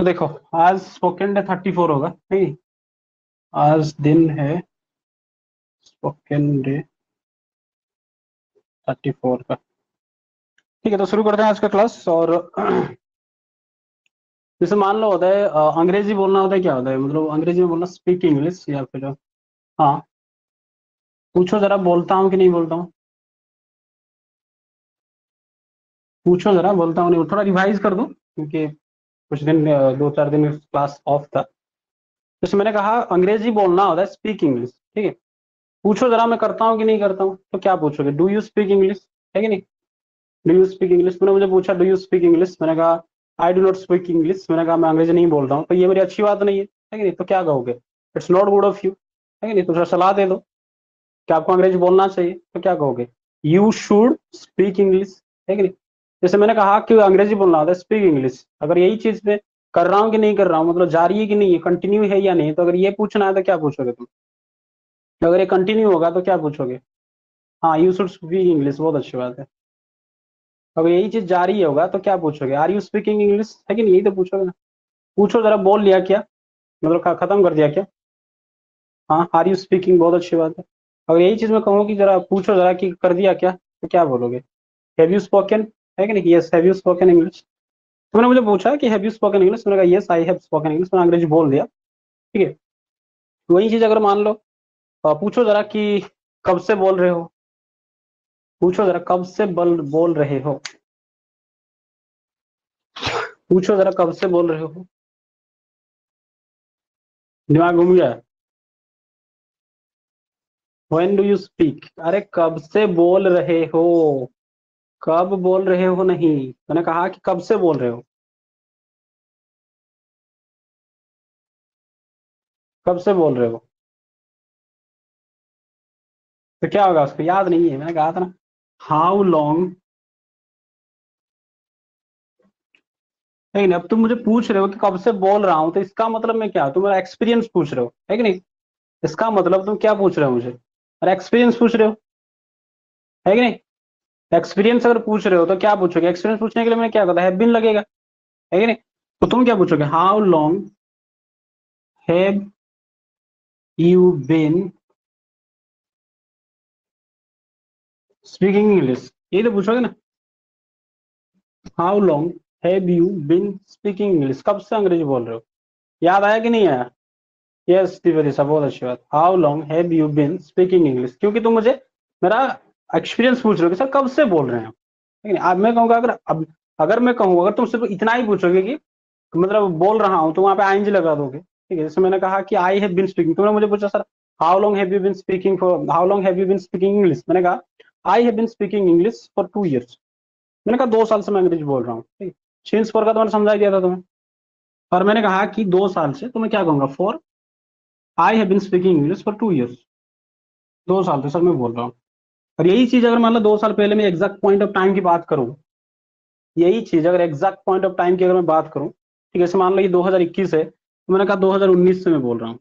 तो देखो, आज स्पोकन डे 34 होगा नहीं। आज दिन है स्पोकन डे 34 का। ठीक है, तो शुरू करते हैं आज का क्लास। और जैसे मान लो होता है अंग्रेजी बोलना होता है, क्या होता है मतलब अंग्रेजी में बोलना, स्पीक इंग्लिश या फिर हाँ। पूछो जरा, बोलता हूँ कि नहीं बोलता हूँ? पूछो जरा, बोलता हूँ नहीं? थोड़ा रिवाइज कर दूं क्योंकि कुछ दिन 2-4 दिन क्लास ऑफ था। जैसे मैंने कहा अंग्रेजी बोलना होता है स्पीक इंग्लिश, ठीक है। पूछो जरा, मैं करता हूँ कि नहीं करता हूँ? तो क्या पूछोगे? डू यू स्पीक इंग्लिश, है कि नहीं? डू यू स्पीक इंग्लिश, मैंने मुझे पूछा डू यू स्पीक इंग्लिश, मैंने कहा I do not speak English, मैंने कहा मैं अंग्रेजी नहीं बोल रहा हूँ, तो ये मेरी अच्छी बात नहीं है कि नहीं? तो क्या कहोगे? It's not good of you, है कि नहीं? तो सलाह दे दो कि आपको अंग्रेजी बोलना चाहिए, तो क्या कहोगे? यू शुड स्पीक इंग्लिश, है कि नहीं? जैसे मैंने कहा कि अंग्रेजी बोलना होता है स्पीक इंग्लिश, अगर यही चीज पे कर रहा हूँ कि नहीं कर रहा हूँ, मतलब जारी है कि नहीं है, कंटिन्यू है या नहीं, तो अगर ये पूछना है तो क्या पूछोगे तुम? अगर ये कंटिन्यू होगा तो क्या पूछोगे? हाँ, यू शुड स्पीक इंग्लिश, बहुत अच्छी बात है। अगर यही चीज जारी होगा तो क्या पूछोगे? आर यू स्पीकिंग इंग्लिश, है कि नहीं? यही तो पूछोगे ना। पूछो जरा, बोल लिया क्या, मतलब खत्म कर दिया क्या? हाँ, आर यू स्पीकिंग, बहुत अच्छी बात है। अगर यही चीज मैं कहूँ कि जरा पूछो जरा कि कर दिया क्या, तो क्या बोलोगे? हैव यू स्पोकन, है कि नहीं? Yes, have you spoken English. तो मैंने मुझे पूछा कि हैव यू स्पोकन इंग्लिश, मैंने कहा yes I have spoken English, मैंने अंग्रेजी बोल दिया, ठीक है। तो वही चीज अगर मान लो पूछो जरा कि कब से बोल रहे हो, पूछो जरा कब से बोल रहे हो, पूछो जरा कब से बोल रहे हो। दिमाग घूम गया? व्हेन डू यू स्पीक, अरे कब से बोल रहे हो, कब बोल रहे हो नहीं, मैंने कहा कि कब से बोल रहे हो, कब से बोल रहे हो। तो क्या होगा, उसको याद नहीं है? मैंने कहा था ना, हाउ लॉन्ग, लेकिन अब तुम मुझे पूछ रहे हो कि कब से बोल रहा हूं, तो इसका मतलब मैं क्या, तुम मेरा एक्सपीरियंस पूछ रहे हो, है कि नहीं? इसका मतलब तुम क्या पूछ रहे हो मुझे? अरे एक्सपीरियंस पूछ रहे हो, है कि नहीं? एक्सपीरियंस अगर पूछ रहे हो तो क्या पूछोगे? एक्सपीरियंस पूछने के लिए मैंने क्या कहा, हैव बीन लगेगा, है कि नहीं? तो तुम क्या पूछोगे? How long have you been speaking English, यही तो पूछोगे ना। How long have you been speaking English, कब से अंग्रेजी बोल रहे हो? याद आया कि नहीं आया? यस त्रिवेदी साहब, बहुत अच्छी बात। How long have you been speaking English, क्योंकि तुम मुझे मेरा एक्सपीरियंस पूछ रहे हो कि सर कब से बोल रहे हैं आप, लेकिन अब मैं कहूँगा, अगर अब अगर मैं कहूँ, अगर तुम सिर्फ इतना ही पूछोगे कि मतलब बोल रहा हूँ, तो वहां पे आईएनजी लगा दोगे, ठीक है। जैसे मैंने कहा कि आई हैव बीन स्पीकिंग, तुमने मुझे पूछा sir how long have you been speaking for, how long have you been speaking English, मैंने कहा I have been speaking English for 2 years, मैंने कहा 2 साल से मैं अंग्रेजी बोल रहा हूँ, ठीक है। चेंज फॉर का तो मैंने समझा दिया था तुम्हें। और मैंने कहा कि 2 साल से, तो मैं क्या कहूंगा? For I have been speaking English for 2 years, 2 साल से सर मैं बोल रहा हूँ। और यही चीज अगर मान लो 2 साल पहले मैं एग्जैक्ट पॉइंट ऑफ टाइम की बात करूँ, यही चीज अगर एग्जैक्ट पॉइंट ऑफ टाइम की अगर मैं बात करूँ, ठीक है, जैसे मान लो ये 2021 है, तो मैंने कहा 2019 से मैं बोल रहा हूँ,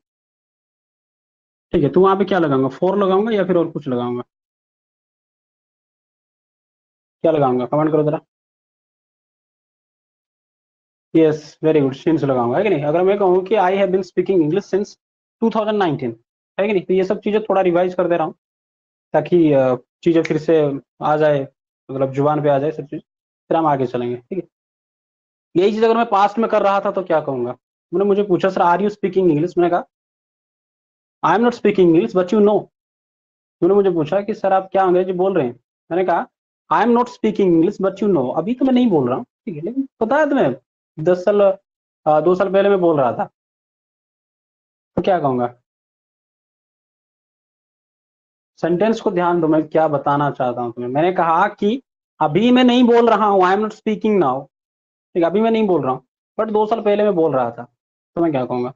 ठीक है। तो वहां पे क्या लगाऊंगा? फोर लगाऊंगा या फिर और कुछ लगाऊंगा? क्या लगाऊंगा, कमेंट करो जरा। यस, वेरी गुड, सिंस लगाऊंगा, है कि नहीं? अगर मैं कहूँ कि I have been speaking English since 2019, है कि नहीं? तो ये सब चीजें थोड़ा रिवाइज कर दे रहा हूँ, ताकि चीजें फिर से आ जाए, मतलब जुबान पे आ जाए सब चीज, फिर हम आगे चलेंगे, ठीक है। यही चीज अगर मैं पास्ट में कर रहा था तो क्या कहूंगा? मैंने मुझे पूछा sir are you speaking English, मैंने कहा I am not speaking English but you know. उन्होंने मुझे पूछा कि सर आप क्या अंग्रेजी बोल रहे हैं, मैंने कहा I am not speaking English but you no, अभी तो मैं नहीं बोल रहा हूँ, ठीक है, लेकिन पता है तुम्हें 10 साल 2 साल पहले मैं बोल रहा था, तो क्या कहूंगा? सेंटेंस को ध्यान दो, मैं क्या बताना चाहता हूँ तुम्हें। मैंने कहा कि अभी मैं नहीं बोल रहा हूँ, आई एम नॉट स्पीकिंग नाउ, ठीक है, अभी मैं नहीं बोल रहा हूँ, बट 2 साल पहले मैं बोल रहा था, तो मैं क्या कहूंगा?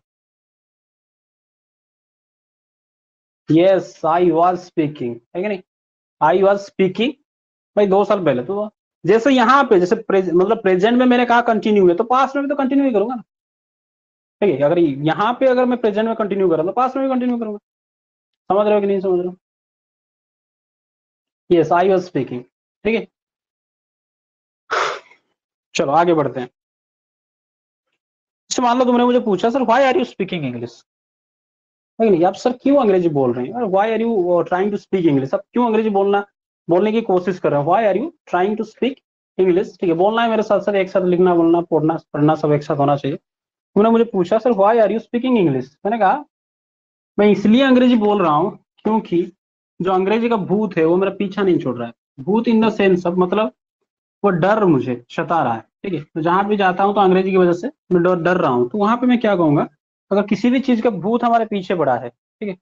यस आई वॉज स्पीकिंग, है कि नहीं? आई वॉज स्पीकिंग भाई 2 साल पहले। तो जैसे यहाँ पे जैसे मतलब प्रेजेंट में मैंने कहा कंटिन्यू है, तो पास्ट में भी तो कंटिन्यू ही करूंगा ना, ठीक है। अगर यहाँ पे अगर मैं प्रेजेंट में कंटिन्यू कर रहा हूँ, तो पास्ट में भी कंटिन्यू करूंगा। समझ रहे हो कि नहीं समझ रहे हो? यस आई वॉज स्पीकिंग, ठीक है। चलो आगे बढ़ते हैं। जैसे मान लो तुमने मुझे पूछा sir why are you speaking English, है नहीं, आप सर क्यों अंग्रेजी बोल रहे हैं, why are you trying to speak English, आप क्यों अंग्रेजी बोलने की कोशिश कर रहे हैं, why are you trying to speak English, ठीक है, बोलना है मेरे साथ सर, एक साथ लिखना बोलना पढ़ना पढ़ना सब एक साथ होना चाहिए। तुमने मुझे पूछा sir why are you speaking English, मैंने कहा मैं इसलिए अंग्रेजी बोल रहा हूँ क्योंकि जो अंग्रेजी का भूत है वो मेरा पीछा नहीं छोड़ रहा है, भूत इन द सेंस अब मतलब वो डर मुझे सता रहा है, ठीक है, तो जहां भी जाता हूँ तो अंग्रेजी की वजह से मैं डर डर रहा हूँ, तो वहां पे मैं क्या कहूंगा, अगर किसी भी चीज का भूत हमारे पीछे पड़ा है, ठीक है,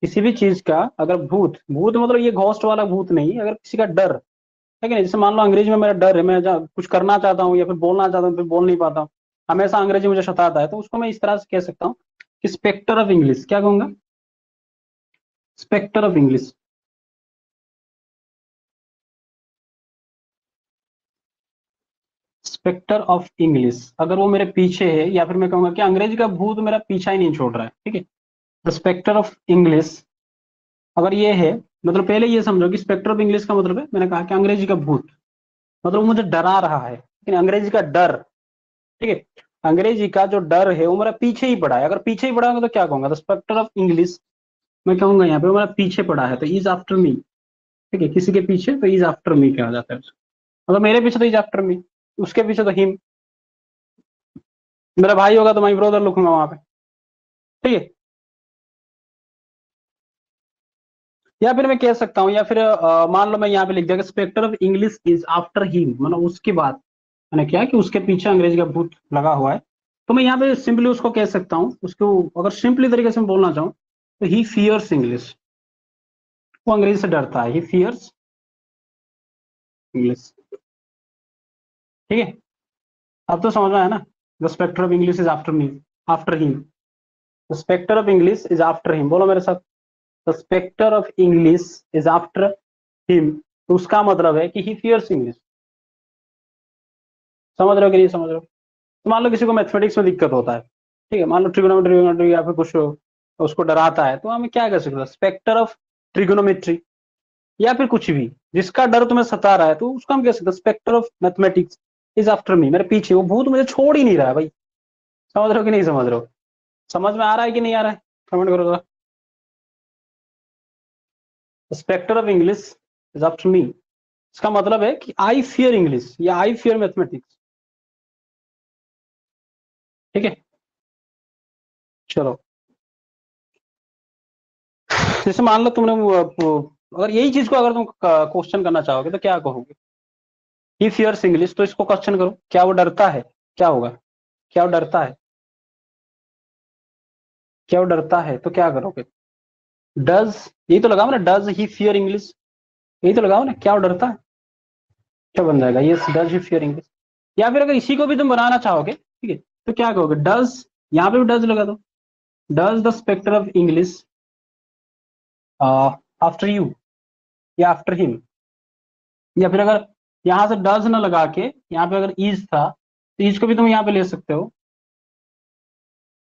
किसी भी चीज का अगर भूत भूत मतलब ये घोस्ट वाला भूत नहीं, अगर किसी का डर है कि नहीं, जैसे मान लो अंग्रेजी में मेरा डर है, मैं कुछ करना चाहता हूँ या फिर बोलना चाहता हूँ फिर बोल नहीं पाता हूँ, हमेशा अंग्रेजी मुझे सताता है, तो उसको मैं इस तरह से कह सकता हूँ कि स्पेक्टर ऑफ इंग्लिश, क्या कहूंगा, spectre of English, spectre of English अगर वो मेरे पीछे है, या फिर मैं कहूंगा कि अंग्रेजी का भूत मेरा पीछा ही नहीं छोड़ रहा है, ठीक है, द स्पेक्टर ऑफ इंग्लिश अगर ये है, मतलब पहले ये समझो कि स्पेक्टर ऑफ इंग्लिश का मतलब है, मैंने कहा कि अंग्रेजी का भूत मतलब वो मुझे डरा रहा है, लेकिन अंग्रेजी का डर, ठीक है, अंग्रेजी का जो डर है वो मेरा पीछे ही पड़ा है, अगर पीछे ही पड़ा होगा तो क्या कहूंगा, द स्पेक्टर ऑफ इंग्लिश, मैं कहूंगा यहाँ पे वो मेरा पीछे पड़ा है तो इज आफ्टर मी, ठीक है, किसी के पीछे तो इज आफ्टर मी कहा जाता है, मतलब मेरे पीछे तो इज आफ्टर मी, उसके पीछे तो हिम, मेरा भाई होगा तो माई ब्रदर लिखूंगा वहां पे, ठीक है, या फिर मैं कह सकता हूँ, या फिर मान लो मैं यहाँ पे लिख दिया कि spectre of English is after him, मतलब उसके बाद मैंने क्या कि उसके पीछे अंग्रेजी का भूत लगा हुआ है, तो मैं यहाँ पे सिंपली उसको कह सकता हूँ, उसको अगर सिंपली तरीके से मैं बोलना चाहूँ तो ही फियर्स इंग्लिश, वो अंग्रेजी से डरता है, ही फियर्स इंग्लिश, ठीक है, अब तो समझ में आया ना, the spectre of English is after me, after him, the spectre of English is after him, बोलो मेरे साथ, the spectre of English is after him, तो उसका मतलब है कि ही फियर्स इंग्लिश, समझ रहे हो कि नहीं समझ रहे हो, तो मान लो किसी को मैथमेटिक्स में दिक्कत होता है, ठीक है, मान लो ट्रिगोनोमेट्री या फिर कुछ उसको डराता है, तो हमें क्या कर सकते हैं, स्पेक्टर ऑफ ट्रिगोनोमेट्री, या फिर कुछ भी जिसका डर तुम्हें सता रहा है तो उसका हम कह सकते हैं spectre of mathematics is after me, मेरे पीछे वो भूत मुझे छोड़ ही नहीं रहा है भाई, समझ रहे हो कि नहीं समझ रहे हो, समझ में आ रहा है कि नहीं आ रहा है, कमेंट करो जरा, spectre of English is after me, इसका मतलब है कि आई फियर इंग्लिश या आई फियर मैथमेटिक्स, ठीक है, चलो, जैसे मान लो तुमने अगर यही चीज को अगर तुम क्वेश्चन करना चाहोगे तो क्या कहोगे, ही फियर्स इंग्लिश, तो इसको क्वेश्चन करो, क्या वो डरता है, क्या होगा, क्या वो डरता है, क्या वो डरता है, तो क्या करोगे, डज, यही तो लगाओ ना, डज ही फियर इंग्लिश, यही तो लगाओ ना, क्या वो डरता है, क्या बन जाएगा, ये डज ही फियर इंग्लिश, या फिर अगर इसी को भी तुम बनाना चाहोगे, ठीक है, तो क्या कहोगे, डज, यहाँ पे भी डज लगा दो, does the spectre of English after you या आफ्टर हिम, या फिर अगर यहां से डज न लगा के यहाँ पे अगर इज था तो इज को भी तुम यहाँ पे ले सकते हो,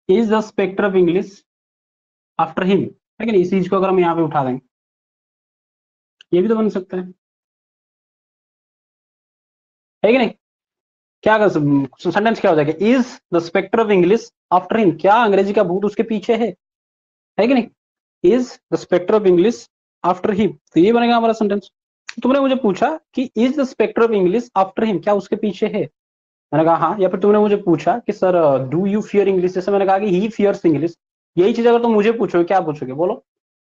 is the spectre of English after him, है कि नहीं, इस चीज को अगर हम यहाँ पे उठा देंगे ये भी तो बन सकता है कि नहीं, क्या कर सेंटेंस क्या हो जाएगा, is the spectre of English after him, क्या अंग्रेजी का भूत उसके पीछे है कि नहीं, is the spectre of English after him, तो ये बनेगा हमारा सेंटेंस। तुमने मुझे पूछा कि is the spectre of English after him, क्या उसके पीछे है, मैंने कहा हाँ, या फिर तुमने मुझे पूछा कि sir do you fear English, जैसे मैंने कहा कि ही फियर्स इंग्लिश, यही चीज अगर तुम मुझे पूछोगे क्या पूछोगे, बोलो,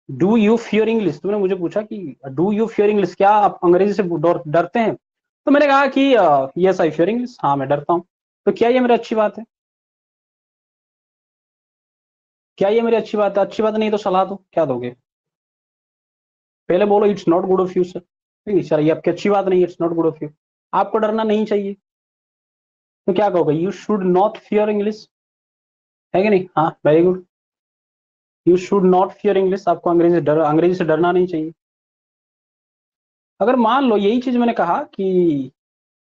डू यू फियर इंग्लिश, तुमने मुझे पूछा कि डू यू फियर इंग्लिश, क्या आप अंग्रेजी से डरते हैं, तो मैंने कहा कि यस आई फियर इंग्लिश, हाँ मैं डरता हूँ, तो क्या ये मेरी अच्छी बात है, क्या ये मेरी अच्छी बात है, अच्छी बात नहीं तो सलाह दो, क्या दोगे, पहले बोलो it's not good of you sir, नहीं सर ये आपकी अच्छी बात नहीं, it's not good of you, आपको डरना नहीं चाहिए, तो क्या कहोगे, you should not fear English, है कि नहीं, हाँ very good, you should not fear English, आपको अंग्रेजी से डरना नहीं चाहिए। अगर मान लो यही चीज मैंने कहा कि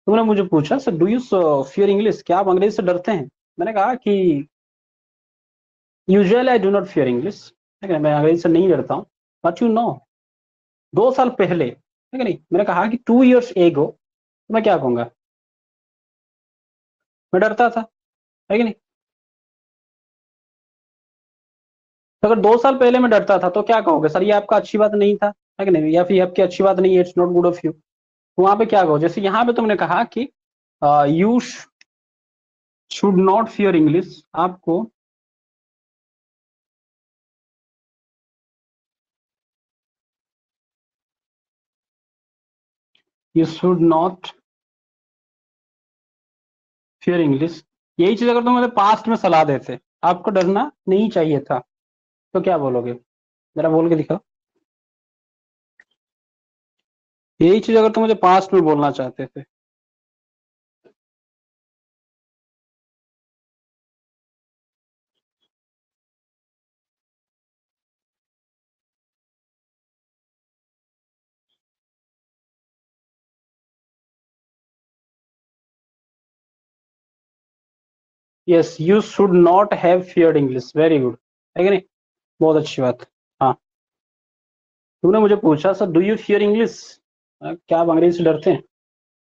तुमने मुझे पूछा sir do you fear English, क्या आप अंग्रेजी से डरते हैं, मैंने कहा कि usually I do not fear English, ठीक है, मैं अंग्रेजी से नहीं डरता हूँ, बट यू नो 2 साल पहले, ठीक है नहीं, मैंने कहा कि 2 years एगो, तो मैं क्या कहूंगा, मैं डरता था, है कि नहीं, तो अगर 2 साल पहले मैं डरता था तो क्या कहोगे, सर ये आपका अच्छी बात नहीं था, है कि नहीं, या फिर ये आपकी अच्छी बात नहीं है, it's not good of you. तो वहां पे क्या कहो, जैसे यहाँ पे तुमने कहा कि you should not fear English, आपको you should not fear English, यही चीज अगर तुम मुझे पास्ट में सलाह देते, आपको डरना नहीं चाहिए था, तो क्या बोलोगे, जरा बोल के दिखाओ। यही चीज अगर तुम मुझे पास्ट में बोलना चाहते थे। Yes, you should not have feared English, very good, है कि नहीं, बहुत अच्छी बात। हाँ, तुमने मुझे पूछा sir do you fear English, क्या आप अंग्रेजी से डरते हैं,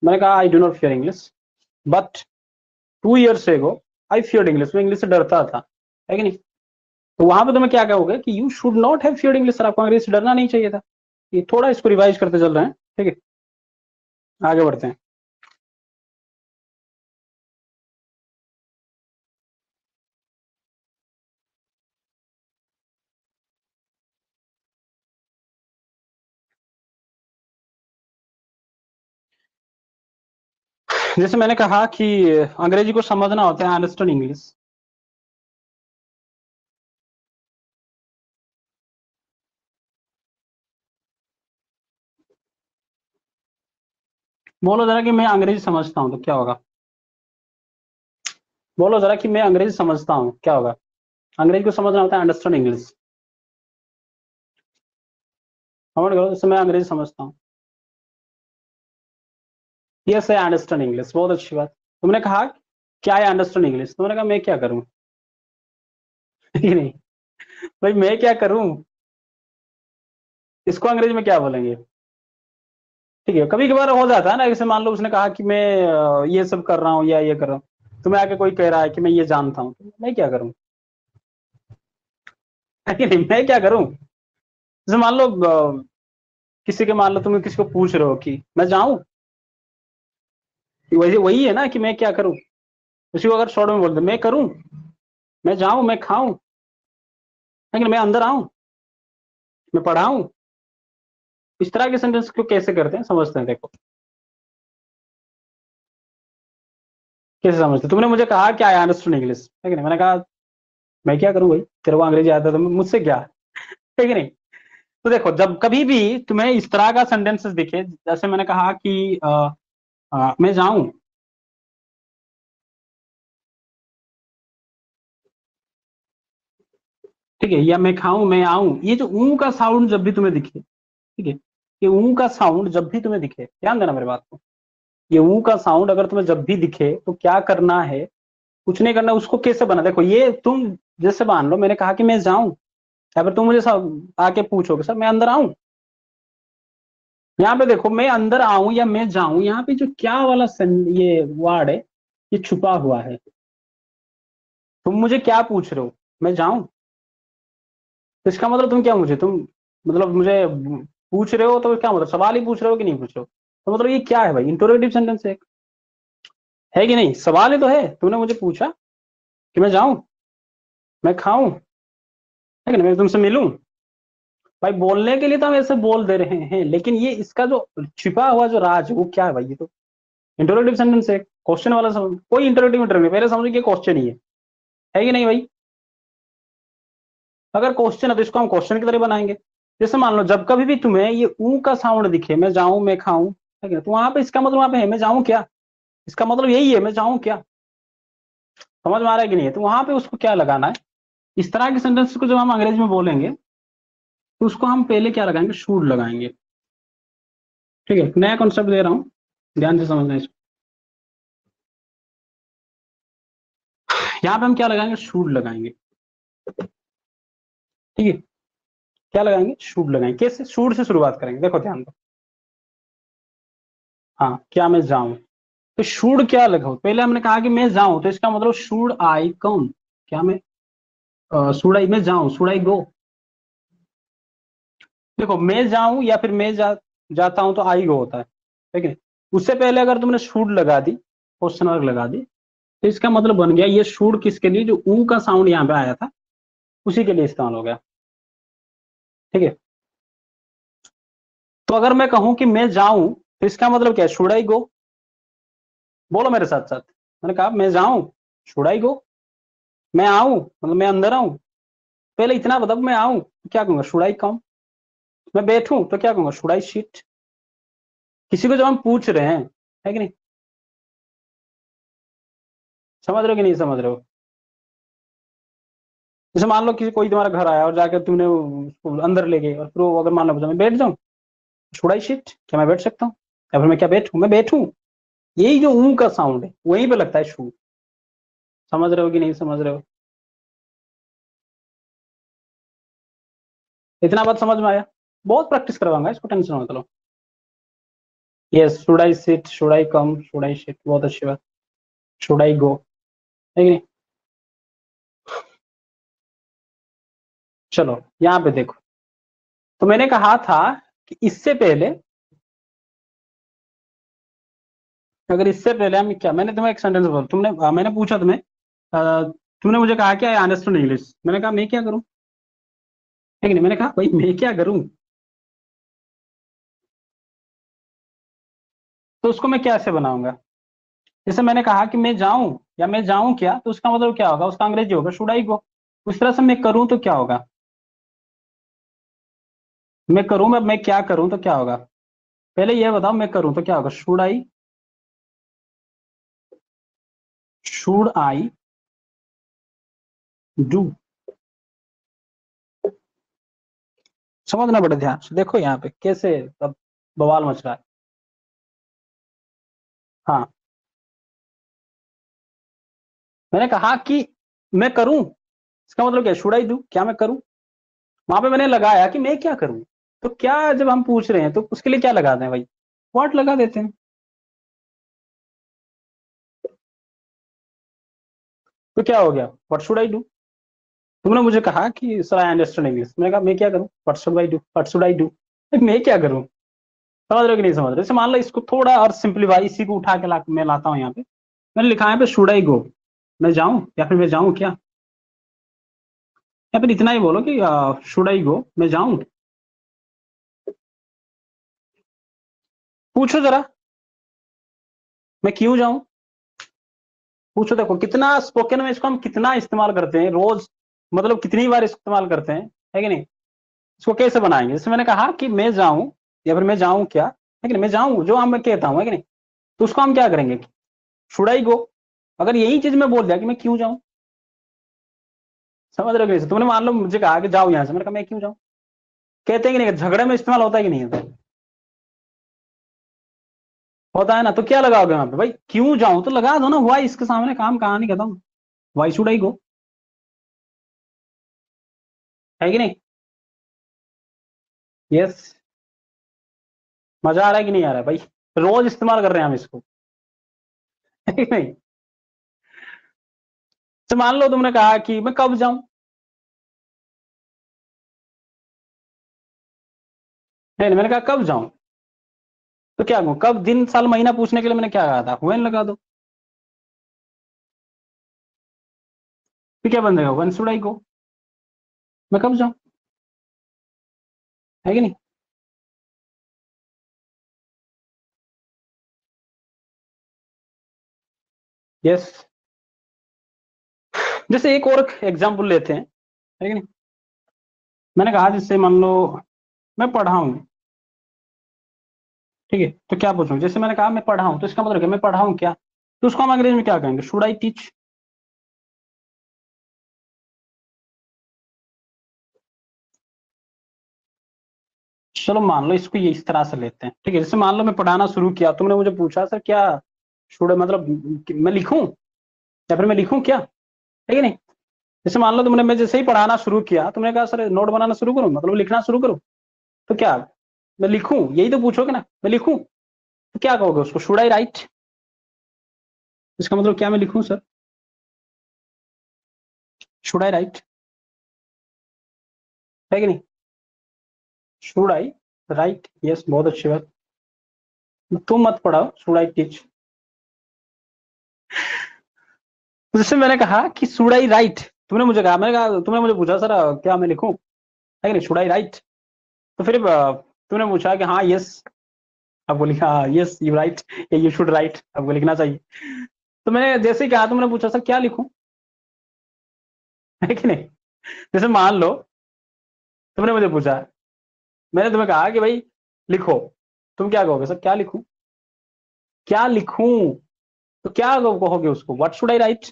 मैंने कहा I do not fear English, but 2 years एगो आई फियर्ड इंग्लिश, मैं इंग्लिश से डरता था, है कि नहीं। तो वहां पे तुम्हें क्या कहोगे कि you should not have feared English, sir आपको अंग्रेजी से डरना नहीं चाहिए था। ये थोड़ा इसको रिवाइज करते चल रहे हैं, ठीक है, आगे बढ़ते हैं। जैसे मैंने कहा कि अंग्रेजी को समझना होता है अंडरस्टैंड इंग्लिश। बोलो जरा कि मैं अंग्रेजी समझता हूँ तो क्या होगा, बोलो जरा कि मैं अंग्रेजी समझता हूँ क्या होगा, अंग्रेजी को समझना होता है अंडरस्टैंड इंग्लिश। कमेंट करो जैसे मैं अंग्रेजी समझता हूँ। यस आई अंडरस्टैंड इंग्लिश, बहुत अच्छी बात। तुमने कहा क्या आई अंडरस्टैंड इंग्लिश, तुमने कहा मैं क्या करूँ नहीं, भाई मैं क्या करूँ, इसको अंग्रेजी में क्या बोलेंगे। ठीक है, कभी कभार हो जाता है ना, जैसे मान लो उसने कहा कि मैं ये सब कर रहा हूँ या ये कर रहा हूँ, तुम्हें आके कोई कह रहा है कि मैं ये जानता हूँ, तो मैं क्या करूँ है कि नहीं, मैं क्या करूँ। जैसे मान लो किसी के, मान लो तुम किसी को पूछ रहे हो कि मैं जाऊं, वही वही है ना कि मैं क्या करूं, उसी को अगर शॉर्ट में बोल दे मैं करूं, मैं जाऊं, मैं खाऊं, लेकिन मैं अंदर आऊं, मैं पढ़ाऊं, इस तरह के सेंटेंस को कैसे करते हैं समझते हैं, देखो कैसे समझते हैं। तुमने मुझे कहा कि आई अंडरस्टैंड इंग्लिश, है कि नहीं, मैंने कहा मैं क्या करूं भाई, तेरे को अंग्रेजी आता है तो मुझसे क्या, है कि नहीं। तो देखो जब कभी भी तुम्हें इस तरह का सेंटेंसेस दिखे, जैसे मैंने कहा कि मैं जाऊं, ठीक है, या मैं खाऊं, मैं आऊं, ये जो ऊ का साउंड जब भी तुम्हें दिखे, ठीक है, ये ऊ का साउंड जब भी तुम्हें दिखे, ध्यान देना मेरे बात को, ये ऊ का साउंड अगर तुम्हें जब भी दिखे तो क्या करना है, कुछ नहीं करना, उसको कैसे बना, देखो ये तुम जैसे मान लो मैंने कहा कि मैं जाऊं, या फिर तुम मुझे आके पूछोगे सर मैं अंदर आऊं, यहाँ पे देखो मैं अंदर आऊं या मैं जाऊं, यहाँ पे जो क्या वाला ये वर्ड है, ये छुपा हुआ है। तुम मुझे क्या पूछ रहे हो, मैं जाऊं, तो इसका मतलब तुम क्या मुझे, तुम मतलब मुझे पूछ रहे हो, तो क्या मतलब सवाल ही पूछ रहे हो कि नहीं पूछ रहे हो, तो मतलब ये क्या है भाई, इंटरोगेटिव सेंटेंस है कि नहीं, सवाल ही तो है, तुमने मुझे पूछा कि मैं जाऊं, मैं खाऊं, है कि नहीं, मैं तुमसे मिलूं, भाई बोलने के लिए तो हम ऐसे बोल दे रहे हैं, लेकिन ये इसका जो छिपा हुआ जो राज है वो क्या है भाई, ये तो इंटरोगेटिव सेंटेंस है, क्वेश्चन वाला समझ, कोई इंटरोगेटिव इंटरव्यू पहले समझो कि क्वेश्चन ही है कि नहीं भाई। अगर क्वेश्चन है तो इसको हम क्वेश्चन की तरह बनाएंगे। जैसे मान लो जब कभी भी तुम्हें ये ऊ का साउंड दिखे, मैं जाऊं, मैं खाऊं, है कि नहीं, तो वहां पे इसका मतलब वहां पे है मैं जाऊं क्या, इसका मतलब यही है मैं जाऊं क्या, समझ में आ रहा है कि नहीं है, तो वहां पे उसको क्या लगाना है, इस तरह के सेंटेंस को जब हम अंग्रेजी में बोलेंगे तो उसको हम पहले क्या लगाएंगे, शुड लगाएंगे। ठीक है, नया कॉन्सेप्ट दे रहा हूँ, ध्यान से समझना इसको। यहाँ पे हम क्या लगाएंगे, शुड लगाएंगे, ठीक है, क्या लगाएंगे, शुड लगाएंगे, कैसे, शुड से शुरुआत करेंगे, देखो ध्यान दो। हाँ, क्या मैं जाऊं, तो शुड क्या लगाऊं, पहले हमने कहा कि मैं जाऊं, तो इसका मतलब शुड आई कम, क्या मैं शुड आई, मैं जाऊं, शुड आई गो। देखो मैं जाऊं या फिर मैं जाता हूं तो आई गो होता है, ठीक है। उससे पहले अगर तुमने शुड लगा दी, क्वेश्चन मार्क लगा दी, तो इसका मतलब बन गया ये शुड किसके लिए, जो ऊ का साउंड यहाँ पे आया था उसी के लिए इस्तेमाल हो गया, ठीक है। तो अगर मैं कहूं कि मैं जाऊं तो इसका मतलब क्या है, शुड आई गो। बोलो मेरे साथ साथ। मैंने कहा मैं जाऊं, शुड आई गो। मैं आऊं मतलब मैं अंदर आऊं, पहले इतना बता, मैं आऊं तो क्या कहूंगा, शुड आई कम। मैं बैठूं तो क्या कहूंगा, शुड आई सिट। किसी को जब हम पूछ रहे हैं, है कि नहीं, समझ रहे हो कि नहीं समझ रहे हो। जैसे मान लो किसी कोई तुम्हारा घर आया और जाकर तुमने उसको अंदर ले गए और फिर वो अगर मान लो मैं बैठ जाऊं, शुड आई सिट, क्या मैं बैठ सकता हूँ, या फिर मैं क्या बैठूं, मैं बैठूं। यही जो ऊ का साउंड है वहीं पे लगता है शू। समझ रहे हो कि नहीं समझ रहे हो। इतना बात समझ में आया। बहुत प्रैक्टिस करवाऊंगा, इसको टेंशन मत लो। Yes, should I sit, should I come, should I sit, बहुत अच्छी बात। शुड आई गो, है कि नहीं। चलो यहाँ पे देखो, तो मैंने कहा था कि इससे पहले, अगर इससे पहले हम क्या, मैंने तुम्हें एक सेंटेंस बोला, तुमने मैंने पूछा तुम्हें, तुमने मुझे कहा कि आई अंडरस्टैंड इंग्लिश। मैंने कहा मैं क्या करूं, है कि नहीं। मैंने कहा भाई मैं क्या करूं, तो उसको मैं कैसे बनाऊंगा। जैसे मैंने कहा कि मैं जाऊं या मैं जाऊं क्या, तो उसका मतलब क्या होगा, उसका अंग्रेजी होगा शुड आई गो। उस तरह से मैं करूं तो क्या होगा, मैं करूं, मैं क्या करूं तो क्या होगा। पहले ये बताओ, मैं करूं तो क्या होगा, शुड आई डू। समझना बड़े ध्यान से, देखो यहाँ पे कैसे अब बवाल मच रहा है। हाँ, मैंने कहा कि मैं करूं, इसका मतलब क्या, शुड आई डू, क्या मैं करूं। वहां पे मैंने लगाया कि मैं क्या करूं। तो क्या जब हम पूछ रहे हैं तो उसके लिए क्या लगाते हैं भाई, व्हाट लगा देते हैं। तो क्या हो गया, व्हाट शुड आई डू। तुमने मुझे कहा कि सर आई अंडरस्टैंड इंग्लिश, मैंने कहा मैं क्या करूं, what should I do, what should I do, मैं क्या करूं। समझ रहे हो कि नहीं समझ रहे। जैसे मान लो इसको थोड़ा और सिंप्लीफाई, इसी को उठा के मैं लाता हूँ यहाँ पे। मैंने लिखा है यहाँ पे शुड आई गो, मैं जाऊं या फिर मैं जाऊं क्या, या फिर इतना ही बोलो कि शुड आई गो, मैं जाऊं। पूछो जरा, मैं क्यों जाऊं। पूछो, देखो कितना स्पोकन में इसको हम कितना इस्तेमाल करते हैं रोज, मतलब कितनी बार इस्तेमाल करते हैं, है कि नहीं। इसको कैसे बनाएंगे, जैसे मैंने कहा कि मैं जाऊं या फिर मैं जाऊं क्या, है कि नहीं, मैं जाऊं जो हम मैं कहता हूं, है कि नहीं। तो उसको हम क्या करेंगे, शुड आई गो। अगर यही चीज मैं बोल दिया कि मैं क्यों जाऊं, समझ रहे हो कैसे। तुमने मान लो मुझे कहा कि जाओ यहाँ से, मैंने कहा मैं क्यों जाऊं। कहते हैं कि नहीं, झगड़े में इस्तेमाल होता है कि नहीं होता, होता है ना। तो क्या लगाओगे वहां पे भाई, क्यों जाऊं तो लगा दो ना, वाई इसके सामने, काम कहानी खत्म। वाई शुड आई गो, है कि नहीं। यस, मजा आ रहा है कि नहीं आ रहा है भाई, रोज इस्तेमाल कर रहे हैं हम इसको, है कि नहीं। तो मान लो तुमने कहा कि मैं कब जाऊं, है नहीं, मैंने कहा कब जाऊं, तो क्या कहूं, कब दिन साल महीना पूछने के लिए मैंने क्या कहा था, व्हेन लगा दो। फिर क्या बन जाएगा, व्हेन शुड आई गो, मैं कब जाऊं, है कि नहीं। यस, जैसे एक और एग्जाम्पल लेते हैं, है कि नहीं। मैंने कहा जैसे मान लो मैं पढ़ा हूं, ठीक है, तो क्या पूछूं, जैसे मैंने कहा मैं पढ़ा हूं, तो इसका मतलब क्या, मैं पढ़ा हूं क्या, तो उसको हम अंग्रेजी में क्या कहेंगे, शुड आई टीच। चलो मान लो इसको ये इस तरह से लेते हैं, ठीक है। जैसे मान लो मैं पढ़ाना शुरू किया, तुमने मुझे पूछा सर क्या शुड, मतलब मैं लिखूं या फिर मैं लिखूं क्या, है कि नहीं। जैसे मान लो तुमने, मैं जैसे ही पढ़ाना शुरू किया, तुमने कहा सर नोट बनाना शुरू करूं, मतलब लिखना शुरू करूं, तो क्या मैं लिखूं, यही तो पूछोगे ना, मैं लिखूं, तो क्या कहोगे उसको, शुड आई राइट। इसका मतलब क्या, मैं लिखूं सर, शुड आई राइट। है कि नहीं? Should I right? यस, बहुत अच्छी बात। तुम मत पढ़ाओ, शुड आई टीच। जैसे मैंने कहा कि शुड आई राइट, तुमने मुझे कहा, मैंने कहा, तुमने मुझे पूछा सर क्या मैं लिखूं, है कि नहीं, शुड आई राइट? तो फिर तुमने पूछा कि हाँ यस, आपको लिखा यस यू राइट, या यू शुड राइट, आपको लिखना चाहिए। तो मैंने जैसे ही कहा, तुमने पूछा सर क्या लिखूं, है कि नहीं? जैसे मान लो तुमने मुझे पूछा, मैंने तुम्हें कहा कि भाई लिखो, तुम क्या कहोगे सर क्या लिखूं, क्या लिखूं? तो क्या कहोगे उसको? What should I right?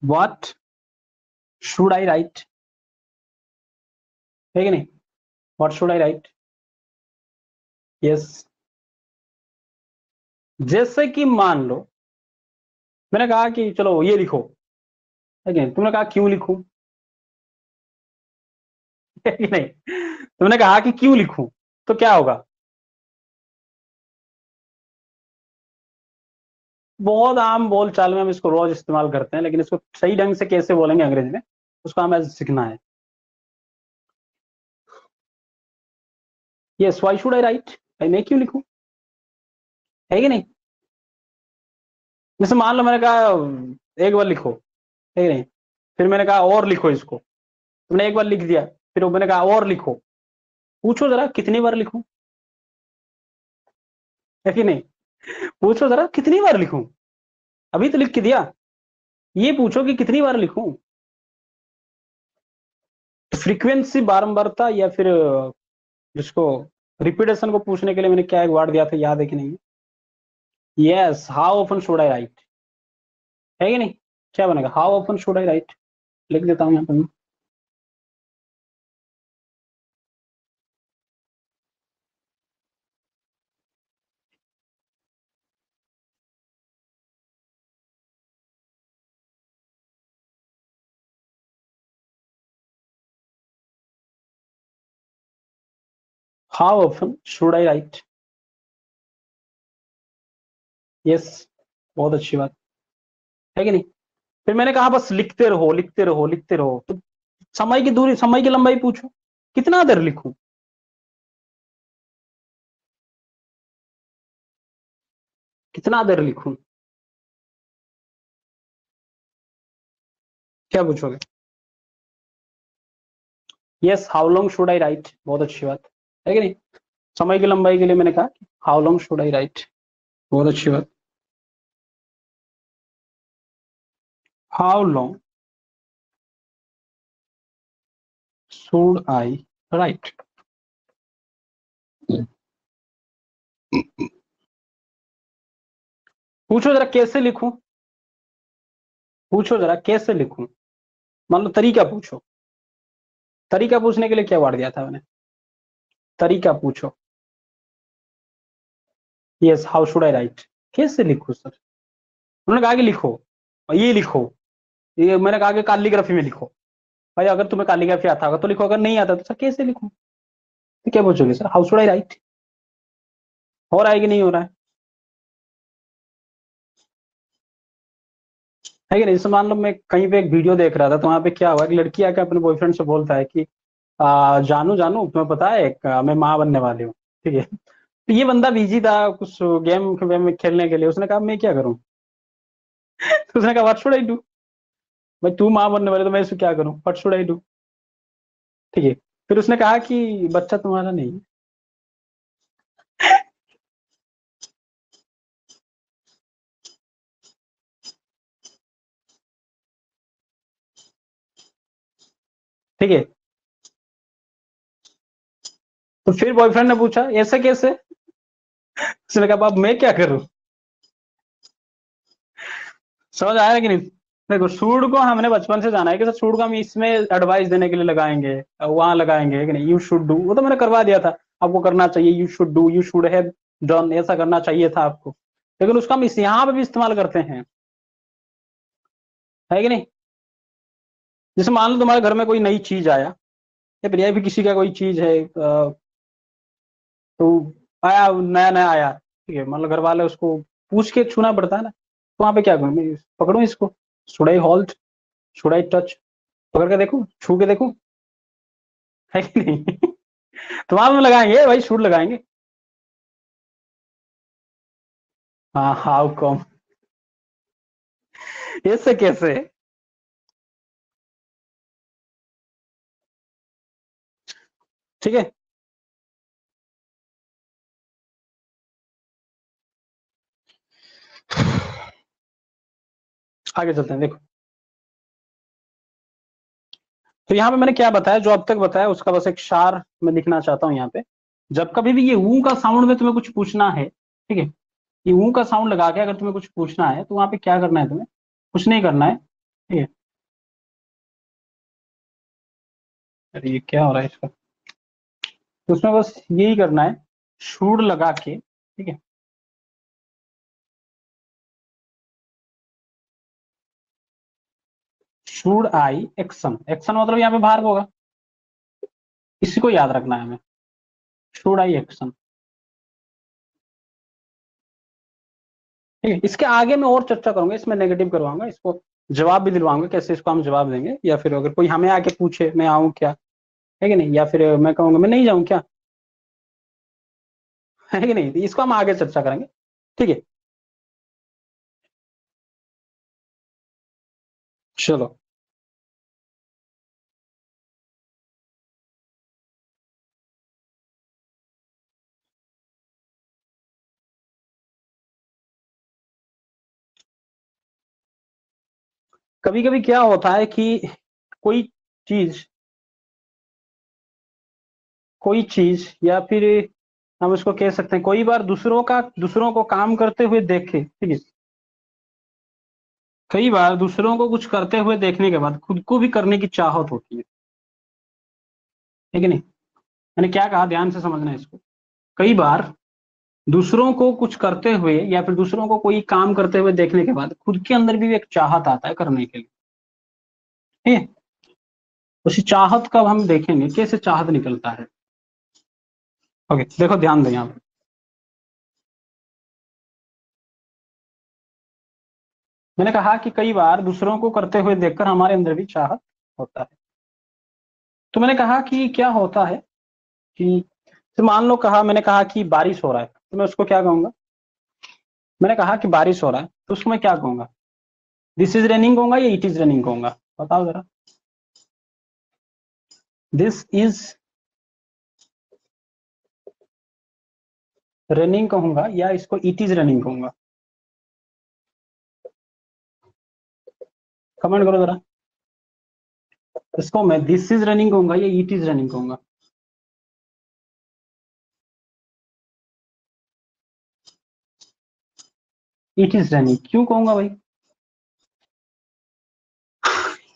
What should I right, है कि नहीं? What should I right? Yes. जैसे कि मान लो मैंने कहा कि चलो ये लिखो, है कि नहीं? तुमने कहा क्यों लिखूं, है कि नहीं? तुमने कहा कि क्यों लिखूं, तो क्या होगा? बहुत आम बोल चाल में हम इसको रोज इस्तेमाल करते हैं, लेकिन इसको सही ढंग से कैसे बोलेंगे अंग्रेजी में, उसको हमें सीखना है। Yes, why should I right, भाई मैं क्यों लिखूं, है कि नहीं? जैसे मान लो मैंने कहा एक बार लिखो, है कि नहीं, फिर मैंने कहा और लिखो इसको, तुमने एक बार लिख दिया, फिर मैंने कहा और लिखो, पूछो जरा कितनी बार लिखूं, है कि नहीं? पूछो जरा कितनी बार लिखूं, अभी तो लिख के दिया, ये पूछो कि कितनी बार लिखूं। तो फ्रीक्वेंसी, बारंबारता, या फिर जिसको रिपीटेशन को पूछने के लिए मैंने क्या एक वर्ड दिया था, याद है कि नहीं? Yes, how often should I right, है कि नहीं? क्या बनेगा? How often should I right, लिख देता हूं यहाँ पर। How often should I right, yes, बहुत अच्छी बात, है कि नहीं? फिर मैंने कहा बस लिखते रहो, लिखते रहो, लिखते रहो, तो समय की दूरी, समय की लंबाई पूछो, कितना देर लिखूं, कितना देर लिखूं, क्या पूछोगे? Yes, how long should I right, बहुत अच्छी बात, है कि नहीं? समय की लंबाई के लिए मैंने कहा how long should I right, बहुत अच्छी बात। How long should I right, पूछो जरा कैसे लिखूं, पूछो जरा कैसे लिखूं, मान लो तरीका पूछो, तरीका पूछने के लिए क्या वर्ड दिया था मैंने? तरीका पूछो। Yes, how should I right, कैसे लिखूं सर? उन्होंने कहा कि लिखो, और ये लिखो, ये मैंने कहा कि कैलीग्राफी में लिखो, भाई अगर तुम्हें कैलीग्राफी आता होगा तो लिखो, अगर नहीं आता तो सर कैसे लिखूं? तो क्या पूछोगे sir, how should I right? हो रहा है कि नहीं हो रहा है कि नहीं? जैसे मान लो मैं कहीं पे एक वीडियो देख रहा था, तो वहां पे क्या हुआ, एक लड़की आके अपने बॉयफ्रेंड से बोलता है कि जानू जानू तुम्हें पता है मैं माँ बनने वाली हूँ, ठीक है? तो ये बंदा बिजी था कुछ गेम वेम खेलने के लिए, उसने कहा मैं क्या करूं? तो उसने कहा व्हाट शुड आई डू, भाई तू माँ बनने वाली तो मैं इसको क्या करूं, व्हाट शुड आई डू, ठीक है? फिर उसने कहा कि बच्चा तुम्हारा नहीं है। ठीक है, तो फिर बॉयफ्रेंड ने पूछा ऐसे कैसे? उसने कहा अब मैं क्या करूं? समझ आया कि नहीं? देखो, सूड को हमने बचपन से जाना है कि सर सूड को हम इसमें एडवाइस देने के लिए लगाएंगे, वहां लगाएंगे कि नहीं, यू शुड डू, वो तो मैंने करवा दिया था, आपको करना चाहिए, you should do, you should have done, ऐसा करना चाहिए था आपको, लेकिन उसका हम इस यहाँ पे भी इस्तेमाल करते हैं, है कि नहीं? जैसे मान लो तुम्हारे घर में कोई नई चीज आया, या फिर भी किसी का कोई चीज है, तो आया, नया नया आया, ठीक है, मान लो घर वाले उसको पूछ के छूना पड़ता है ना, तो वहां पे क्या करूं मैं, पकड़ू इसको, should I hold, should I touch, पकड़ के देखो, छू के देखो, है कि नहीं? तुम्हारे में लगाएंगे भाई, शूट लगाएंगे। हाँ, हाउ कम, ऐसे कैसे? ठीक है, आगे चलते हैं। देखो, तो यहाँ पे मैंने क्या बताया, जो अब तक बताया उसका बस एक सार मैं लिखना चाहता हूँ यहाँ पे। जब कभी भी ये ऊ का साउंड में तुम्हें कुछ पूछना है, ठीक है, ये ऊ का साउंड लगा के अगर तुम्हें कुछ पूछना है तो वहां पे क्या करना है तुम्हें? कुछ नहीं करना है, ठीक है। अरे ये क्या हो रहा है इसका? तो उसमें बस यही करना है, शूड लगा के, ठीक है। शूड आई एक्शन, एक्शन मतलब यहाँ पे बाहर होगा, इसी को याद रखना है हमें। शूड आई एक्शन, ठीक है। इसके आगे मैं और चर्चा करूंगा, इसमें नेगेटिव करवाऊंगा, इसको जवाब भी दिलवाऊंगा, कैसे इसको हम जवाब देंगे, या फिर अगर कोई हमें आके पूछे मैं आऊं क्या, है कि नहीं, या फिर मैं कहूंगा मैं नहीं जाऊं क्या, है कि नहीं, तो इसको हम आगे चर्चा करेंगे, ठीक है। चलो, कभी कभी क्या होता है कि कोई चीज कोई चीज, या फिर हम इसको कह सकते हैं, कोई बार दूसरों को काम करते हुए देखे, ठीक है, कई बार दूसरों को कुछ करते हुए देखने के बाद खुद को भी करने की चाहत होती है, ठीक है नहीं? मैंने क्या कहा, ध्यान से समझना है इसको। कई बार दूसरों को कुछ करते हुए या फिर दूसरों को कोई काम करते हुए देखने के बाद खुद के अंदर भी एक चाहत आता है करने के लिए, ठीक है। उसी चाहत का अब हम देखेंगे कैसे चाहत निकलता है। ओके, देखो ध्यान दें यहाँ पे। मैंने कहा कि कई बार दूसरों को करते हुए देखकर हमारे अंदर भी चाहत होता है। तो मैंने कहा कि क्या होता है कि, तो मान लो कहा, मैंने कहा कि बारिश हो रहा है, तो मैं उसको क्या कहूंगा? मैंने कहा कि बारिश हो रहा है तो उसको मैं क्या कहूंगा? दिस इज रेनिंग कहूंगा या इट इज रेनिंग कहूंगा? बताओ जरा। दिस इज रनिंग कहूंगा या इसको इट इज रनिंग कहूंगा? कमेंट करो जरा। इसको मैं दिस इज रनिंग कहूंगा या इट इज रनिंग कहूंगा? इट इज रनिंग क्यों कहूंगा भाई?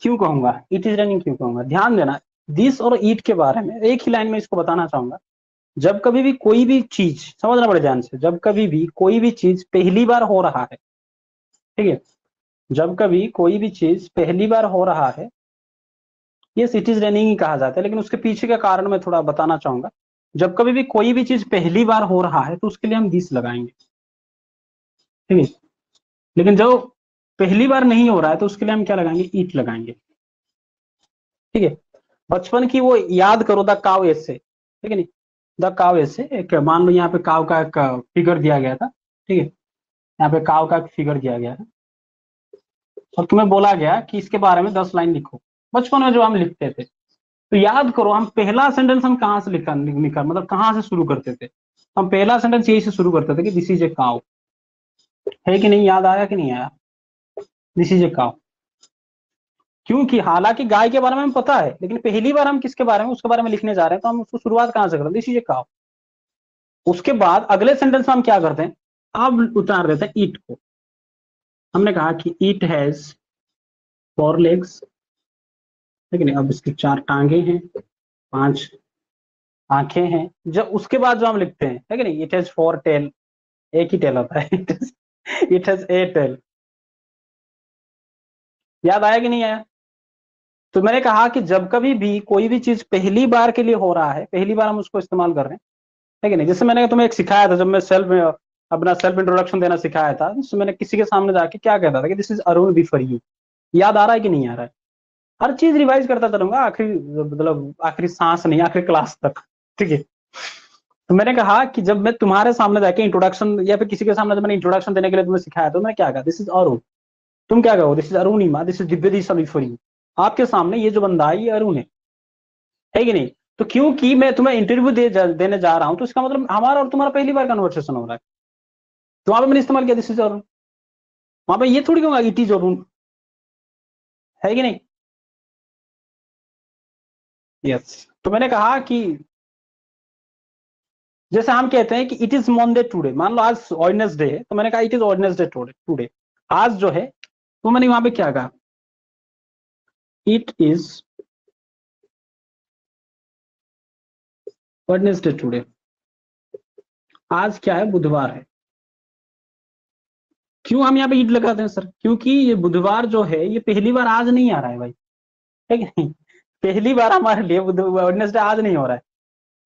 क्यों कहूंगा इट इज रनिंग, क्यों कहूंगा? ध्यान देना, दिस और ईट के बारे में एक ही लाइन में इसको बताना चाहूंगा। जब कभी भी कोई भी चीज, समझना बड़े ध्यान से, जब कभी भी कोई भी चीज पहली बार हो रहा है, ठीक है, जब कभी कोई भी चीज पहली बार हो रहा है, ये इट इज रनिंग ही कहा जाता है, लेकिन उसके पीछे का कारण मैं थोड़ा बताना चाहूंगा। जब कभी भी कोई भी चीज पहली बार हो रहा है तो उसके लिए हम दिस लगाएंगे, ठीक है। लेकिन जो पहली बार नहीं हो रहा है तो उसके लिए हम क्या लगाएंगे? ईट लगाएंगे, ठीक है। बचपन की वो याद करो, द काव ऐसे, ठीक है नहीं, द काव ऐसे, एक मान लो यहाँ पे काव का एक फिगर दिया गया था, ठीक है, यहाँ पे काव का एक फिगर दिया गया है, और तुम्हें बोला गया कि इसके बारे में 10 लाइन लिखो। बचपन में जो हम लिखते थे, तो याद करो हम पहला सेंटेंस हम कहाँ से लिखा मतलब कहाँ से शुरू करते थे? हम पहला सेंटेंस यही से शुरू करते थे कि दिस इज ए काव, है कि नहीं? याद आया कि नहीं आया? दिस इज ए काव, क्योंकि हालांकि गाय के बारे में हमें पता है, लेकिन पहली बार हम किसके बारे में, उसके बारे में लिखने जा रहे हैं, तो हम उसको शुरुआत कहाँ से करते हैं? दिस इज ए काव। उसके बाद अगले सेंटेंस में हम क्या करते हैं? अब उतार देते हैं ईट को। हमने कहा कि ईट हैज 4 लेग्स, ठीक है, अब इसकी 4 टांगे हैं, 5 आंखें हैं। जब उसके बाद जो हम लिखते हैं, है कि नहीं, इट हैज 4 टेल, एक ही टेल होता है, इट हैज ए टेल। याद आया कि नहीं आया? तो मैंने कहा कि जब कभी भी कोई भी चीज पहली बार के लिए हो रहा है, पहली बार हम उसको इस्तेमाल कर रहे हैं, है कि नहीं? जैसे मैंने तुम्हें एक सिखाया था, जब मैं अपना सेल्फ इंट्रोडक्शन देना सिखाया था, तो मैंने किसी के सामने जाके क्या कहता था कि this is Arun B for you. याद आ रहा है कि नहीं आ रहा है? हर चीज रिवाइज करता चलूंगा, आखिरी मतलब आखिरी सांस नहीं, आखिरी क्लास तक। ठीक है। तो मैंने कहा कि जब मैं तुम्हारे सामने जाके इंट्रोडक्शन या फिर किसी के सामने जब मैंने इंट्रोडक्शन देने के लिए तुम्हें सिखाया, तो मैं क्या कहा, दिस इज अरुण। तुम क्या कहो, this is Arunima, this is Divyadi sorry. आपके सामने ये जो बंदा है ये अरुण है कि नहीं? तो क्योंकि मैं तुम्हें इंटरव्यू देने जा रहा हूं, तो इसका मतलब हमारा और तुम्हारा पहली बार कन्वर्सेशन हो रहा है। तो वहां पे मैंने इस्तेमाल किया दिस इज अरुण। वहां पे ये थोड़ी कहूंगा इट इज अरुण, है कि नहीं? यस। तो मैंने कहा कि जैसे हम कहते हैं कि इट इज मंडे टुडे, मान लो आज वेडनेसडे है, तो मैंने कहा इट इज वेडनेसडे टुडे, आज जो है। तो मैंने वहां पे क्या कहा, इट इज वेडनेसडे टुडे, आज क्या है, बुधवार है। क्यों हम यहाँ पे ईट लगाते हैं सर? क्योंकि ये बुधवार जो है ये पहली बार आज नहीं आ रहा है भाई, है कि नहीं? पहली बार हमारे लिए वेडनेसडे आज नहीं हो रहा है,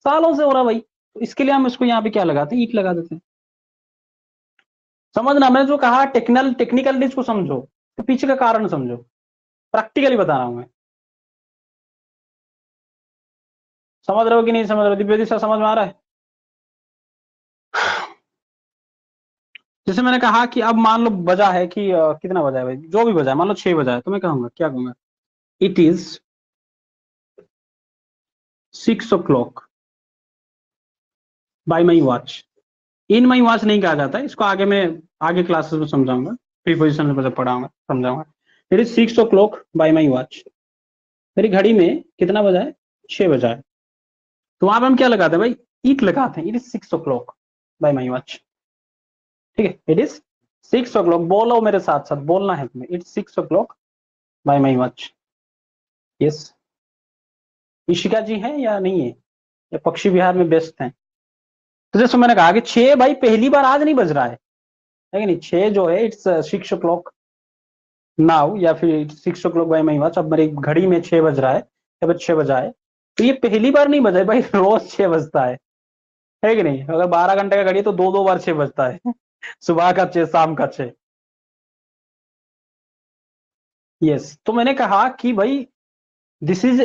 सालों से हो रहा है भाई। तो इसके लिए हम इसको यहाँ पे क्या लगाते हैं, ईट लगा देते हैं। समझना, मैंने जो कहा टेक्निकल को समझो, तो पीछे का कारण समझो, प्रैक्टिकली बता रहा हूं मैं। समझ रहे हो कि नहीं समझ रहे हो? दिव्य दिशा समझ में आ रहा है? जैसे मैंने कहा कि अब मान लो बजा है कि कितना बजा है भाई, जो भी बजा है, मान लो 6 बजा है, तो मैं कहूंगा क्या कहूंगा, it is 6 o'clock by my watch. In my watch नहीं कहा जाता है इसको, आगे मैं आगे क्लासेस में समझाऊंगा, प्रीपोजिशन में पढ़ाऊंगा समझाऊंगा। It is 6 o'clock by my watch, मेरी घड़ी में कितना बजा है, 6 बजा है। तो वहां पर हम क्या लगाते हैं भाई, ईट लगाते हैं, it is 6 o'clock by my watch. ठीक है, इट इज 6 o'clock, बोलो मेरे साथ साथ, बोलना है तुम्हें, it's 6 o'clock by my watch. Yes. Ishika ji हैं या नहीं है, या पक्षी विहार में व्यस्त हैं? तो जैसे मैंने कहा कि 6 भाई पहली बार आज नहीं बज रहा है कि नहीं? 6 जो है इट्स 6 o'clock नाउ, या फिर 6 o'clock बाय माई वॉच, अब मेरी घड़ी में 6 बज रहा है, या फिर 6 बजा है। तो ये पहली बार नहीं बजा है भाई, रोज 6 बजता है कि नहीं? अगर 12 घंटे का घड़ी है तो दो दो बार 6 बजता है सुबह का 6, शाम का 6। यस। तो मैंने कहा कि भाई दिस इज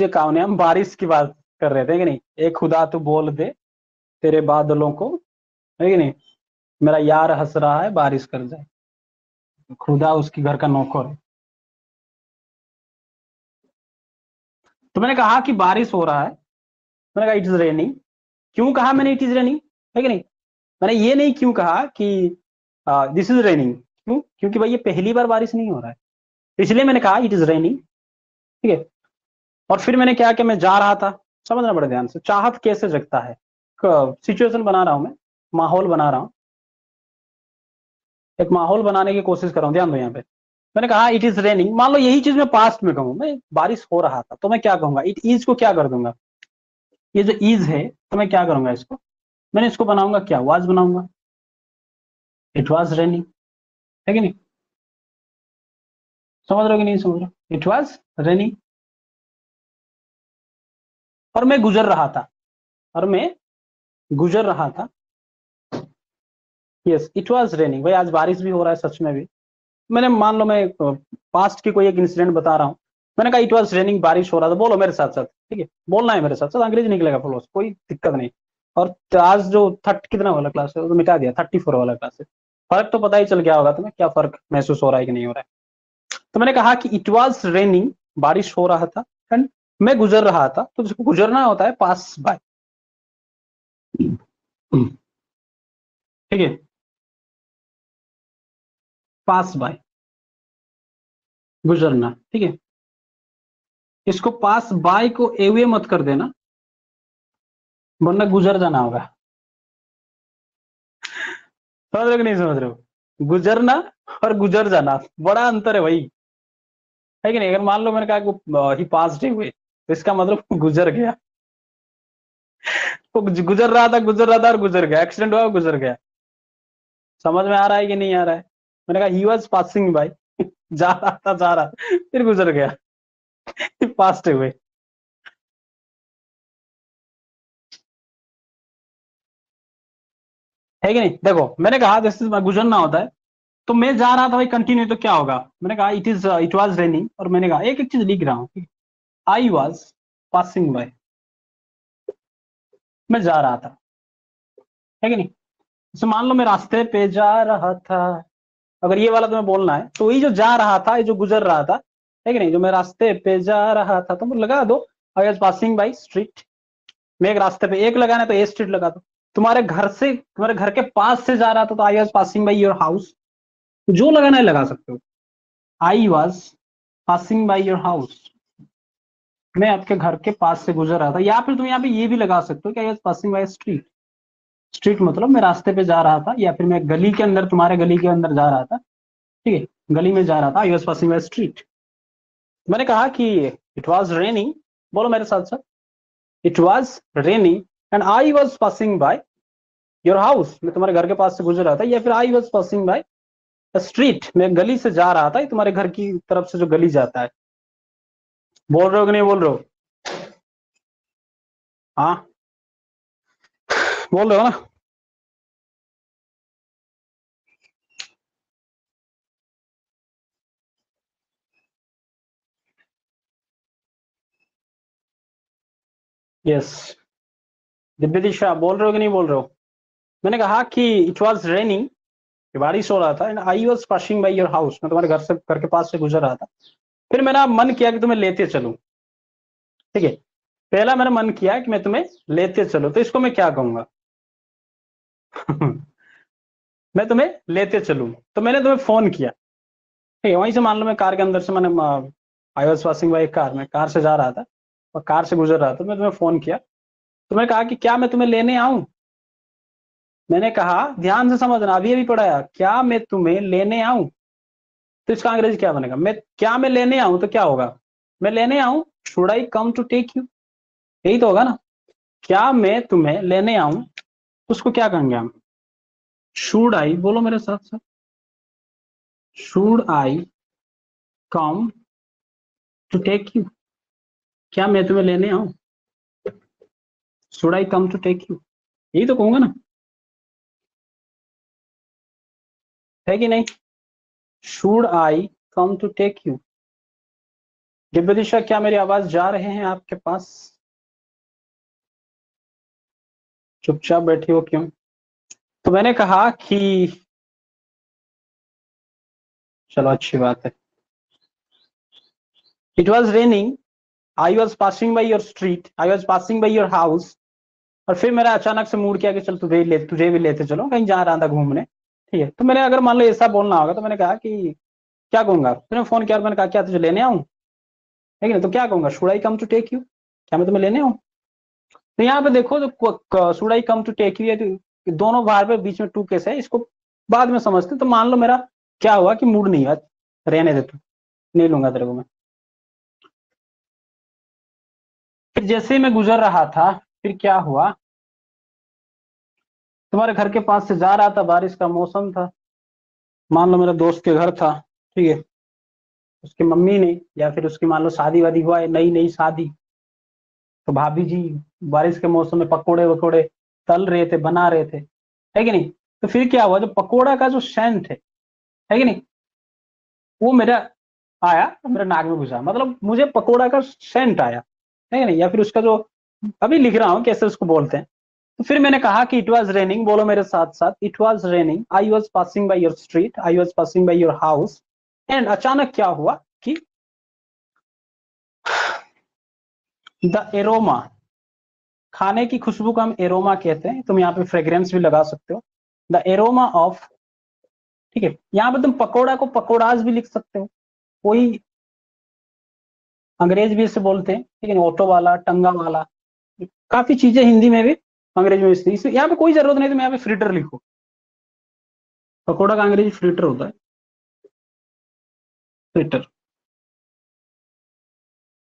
ए काउन है, हम बारिश की बात कर रहे थे कि नहीं, ए खुदा तू बोल दे तेरे बादलों को, है कि नहीं, मेरा यार हंस रहा है बारिश कर जाए, खुदा उसकी घर का नौकर है। तो मैंने कहा कि बारिश हो रहा है, मैंने कहा इट इज रेनिंग। क्यों कहा मैंने इट इज रेनिंग, है कि नहीं? मैंने ये नहीं क्यों कहा कि दिस इज रेनिंग, क्यों? क्योंकि भाई ये पहली बार बारिश नहीं हो रहा है, इसलिए मैंने कहा इट इज रेनिंग। ठीक है। और फिर मैंने क्या कि मैं जा रहा था, समझना बड़े ध्यान से, चाहत कैसे जगता है, सिचुएशन बना रहा हूं मैं, माहौल बना रहा हूं, एक माहौल बनाने की कोशिश कर रहा हूं, ध्यान दो यहाँ पे। मैंने कहा इट इज रेनिंग, मान लो यही चीज मैं पास्ट में कहूँ, मैं बारिश हो रहा था, तो मैं क्या कहूंगा, इट इज को क्या कर दूंगा, ये जो इज है, तो मैं क्या करूंगा इसको, मैंने इसको बनाऊंगा क्या, वाज बनाऊंगा, इट वाज रेनिंग, है कि नहीं? समझ रहे हो कि नहीं समझ रहे हो? इट वाज रेनिंग, और मैं गुजर रहा था, और मैं गुजर रहा था। यस, इट वाज रेनिंग, भाई आज बारिश भी हो रहा है सच में भी। मैंने मान लो मैं पास्ट की कोई एक इंसिडेंट बता रहा हूँ, मैंने कहा इट वाज रेनिंग, बारिश हो रहा था, बोलो मेरे साथ साथ, ठीक है, बोलना है मेरे साथ साथ, अंग्रेजी निकलेगा फ्लो से, कोई दिक्कत नहीं। और आज जो थर्ट कितना वाला क्लास है, वो तो मिटा दिया, 34 वाला क्लास है। फर्क तो पता ही चल गया होगा तुम्हें, क्या फर्क महसूस हो रहा है कि नहीं हो रहा है। तो मैंने कहा कि इट वाज रेनिंग, बारिश हो रहा था, एंड मैं गुजर रहा था, तो जिसको गुजरना होता है पास बाय। ठीक है, पास बाय, गुजरना, ठीक है। इसको पास बाय को एवे मत कर देना, वरना गुजर जाना होगा। समझ रहे हो कि नहीं समझ रहे हो? गुजरना और गुजर जाना बड़ा अंतर है भाई, है कि नहीं? अगर मान लो मैंने कहा कि ही पास्ड हुए, तो इसका मतलब गुजर गया, वो गुजर रहा था और गुजर गया, एक्सीडेंट हुआ गुजर गया। समझ में आ रहा है कि नहीं आ रहा है? मैंने कहा ही वॉज पासिंग बाय जा रहा था, जा रहा, फिर गुजर गया, पास्ट हुए। है कि नहीं? देखो मैंने कहा जैसे गुजरना होता है, तो मैं जा रहा था भाई कंटिन्यू, तो क्या होगा, मैंने कहा इट वाज रेनिंग, और मैंने कहा एक एक चीज लिख रहा हूँ, आई वॉज पासिंग बाय, मैं जा रहा था, है कि नहीं। जैसे मान लो मैं रास्ते पे जा रहा था, अगर ये वाला तुम्हें बोलना है तो ये जो जा रहा था, ये जो गुजर रहा था, है कि नहीं, जो मैं रास्ते पे जा रहा था, तो लगा दो आई वॉज पासिंग बाई स्ट्रीट। मैं एक रास्ते पे एक लगाना है तो ए स्ट्रीट लगा दो। तुम्हारे घर के पास से जा रहा था तो आई was passing by your house, जो लगाना है लगा सकते हो। आई was passing by your house, मैं आपके घर के पास से गुजर रहा था, या फिर तुम यहाँ पे ये भी लगा सकते हो कि आई was passing by street. Street मतलब मैं रास्ते पे जा रहा था, या फिर मैं गली के अंदर, तुम्हारे गली के अंदर जा रहा था, ठीक है, गली में जा रहा था, आई वॉज पासिंग बाई स्ट्रीट। मैंने कहा कि इट वॉज रेनिंग, बोलो मेरे साथ साथ, it was raining and I was passing by your house, मैं तुम्हारे घर के पास से गुजर रहा था, या फिर आई वॉज पासिंग बाय स्ट्रीट, मैं गली से जा रहा था, ये तुम्हारे घर की तरफ से जो गली जाता है। बोल रहे हो कि नहीं बोल रहे हो? हाँ, बोल रहे हो ना? यस, दिव्य दिशा बोल रहे हो कि नहीं बोल रहे हो? मैंने कहा कि इट वॉज रेनिंग, बारिश हो रहा था, and I was passing by your house, मैं तुम्हारे घर के पास से गुजर रहा था। फिर मेरा मन किया कि तुम्हें लेते चलूं, ठीक है, पहला मेरा मन किया कि मैं तुम्हें लेते चलूं, तो इसको मैं क्या कहूंगा? मैं तुम्हें लेते चलूं, तो मैंने तुम्हें फोन किया, ठीक है, वहीं से मान लो मैं कार के अंदर से, मैंने आई वॉज पासिंग बाई कार, मैं कार से जा रहा था और कार से गुजर रहा था, मैं तुम्हें फोन किया, तुम्हें कहा कि क्या मैं तुम्हें लेने आऊं। मैंने कहा, ध्यान से समझना, अभी अभी पढ़ाया, क्या मैं तुम्हें लेने आऊं, तो इसका अंग्रेजी क्या बनेगा? मैं लेने आऊं तो क्या होगा? मैं लेने आऊं, should I come to take you, यही तो होगा ना। क्या मैं तुम्हें लेने आऊं, तो उसको क्या कहेंगे हम? शुड आई, बोलो मेरे साथ साथ, should I come to take you, क्या मैं तुम्हें लेने आऊं, should I come to take you, यही तो कहूंगा ना, है कि नहीं? Should I come to take you. Divya Disha, क्या मेरी आवाज जा रहे हैं आपके पास? चुपचाप बैठी हो क्यों? तो मैंने कहा कि चलो अच्छी बात है, it was raining, I was passing by your street, I was passing by your house, और फिर मेरा अचानक से मूड किया कि चल तुझे भी लेते चलो, कहीं जा रहा था घूमने, ठीक है। तो मैंने अगर मान लो ऐसा बोलना होगा, तो मैंने कहा कि क्या कहूंगा, तूने फोन किया और मैंने कहा क्या तुझे लेने आऊं, है कि नहीं, तो क्या कहूंगा? Should I come to take you, क्या मैं तुम्हें लेने आऊं? तो यहाँ पे देखो, जो should I come to take you, ये दोनों बार पे बीच में टू केस है, इसको बाद में समझते। तो मान लो मेरा क्या हुआ कि मूड नहीं है, रहने दे तू, नहीं लूंगा तेरे को मैं। फिर जैसे ही मैं गुजर रहा था, फिर क्या हुआ, तुम्हारे घर के पास से जा रहा था, बारिश का मौसम था, मान लो मेरा दोस्त के घर था, ठीक है, उसकी मम्मी ने, या फिर उसकी मान लो शादी वादी हुआ है, नई नई शादी, तो भाभी जी बारिश के मौसम में पकोड़े वकोड़े तल रहे थे, बना रहे थे, है कि नहीं। तो फिर क्या हुआ, जो पकोड़ा का जो सेंट है कि नहीं, वो मेरा आया, मेरे नाक में घुसा, मतलब मुझे पकोड़ा का सेंट आया, है कि नहीं, या फिर उसका जो, अभी लिख रहा हूँ कैसे उसको बोलते हैं। तो फिर मैंने कहा कि इट वॉज रेनिंग, बोलो मेरे साथ साथ, it was raining, I was passing by your street, I was passing by your house, and अचानक क्या हुआ कि द एरोमा, खाने की खुशबू को हम एरोमा कहते हैं, तुम यहाँ पे फ्रेग्रेंस भी लगा सकते हो, द एरोमा ऑफ, ठीक है, यहाँ पे तुम पकोड़ा को पकोड़ाज भी लिख सकते हो, कोई अंग्रेज भी इसे बोलते हैं, ठीक है, ऑटो वाला, टंगा वाला, काफी चीजें हिंदी में भी अंग्रेज में यहाँ पे कोई जरूरत नहीं, तुम यहाँ पे फ्रिटर लिखो, पकोड़ा का अंग्रेजी फ्रिटर होता है, फ्रिटर,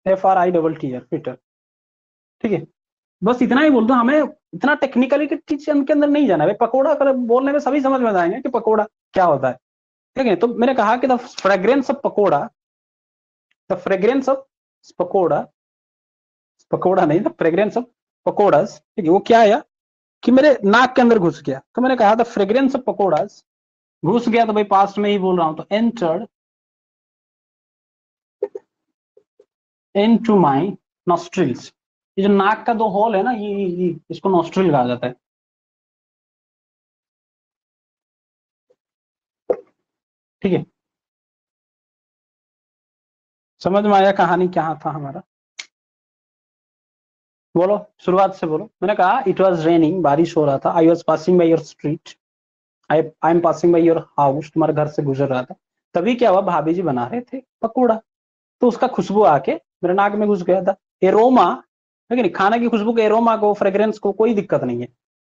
FRITTER, फ्रिटर, ठीक है। बस इतना ही बोल दो, हमें इतना टेक्निकली की चीज के अंदर नहीं जाना है, पकोड़ा कर बोलने में सभी समझ में आएंगे कि पकोड़ा क्या होता है, ठीक है। तो मैंने कहा कि the fragrance of pakora, the fragrance of pakora, pakora नहीं, द फ्रेग्रेंस ऑफ पकोड़ास, ठीक है, वो क्या आया कि मेरे नाक के अंदर घुस गया, तो मैंने कहा द फ्रेग्रेंस ऑफ पकोड़ास घुस गया तो भाई पास्ट में ही बोल रहा हूं, तो एंटर्ड इनटू माय नॉस्ट्रिल्स। ये जो नाक का दो होल है ना, ये इसको नॉस्ट्रिल कहा जाता है। ठीक है, समझ में आया कहानी क्या था हमारा? बोलो, शुरुआत से बोलो। मैंने कहा इट वॉज रेनिंग, बारिश हो रहा था। आई was passing by your street, I am passing by your house, तुम्हारे घर से गुजर रहा था। तभी क्या हुआ, भाभी जी बना रहे थे पकौड़ा, तो उसका खुशबू आके मेरे नाक में घुस गया था। एरोमा, है कि नहीं, खाने की खुशबू के एरोमा को, फ्रेग्रेंस को कोई दिक्कत नहीं है।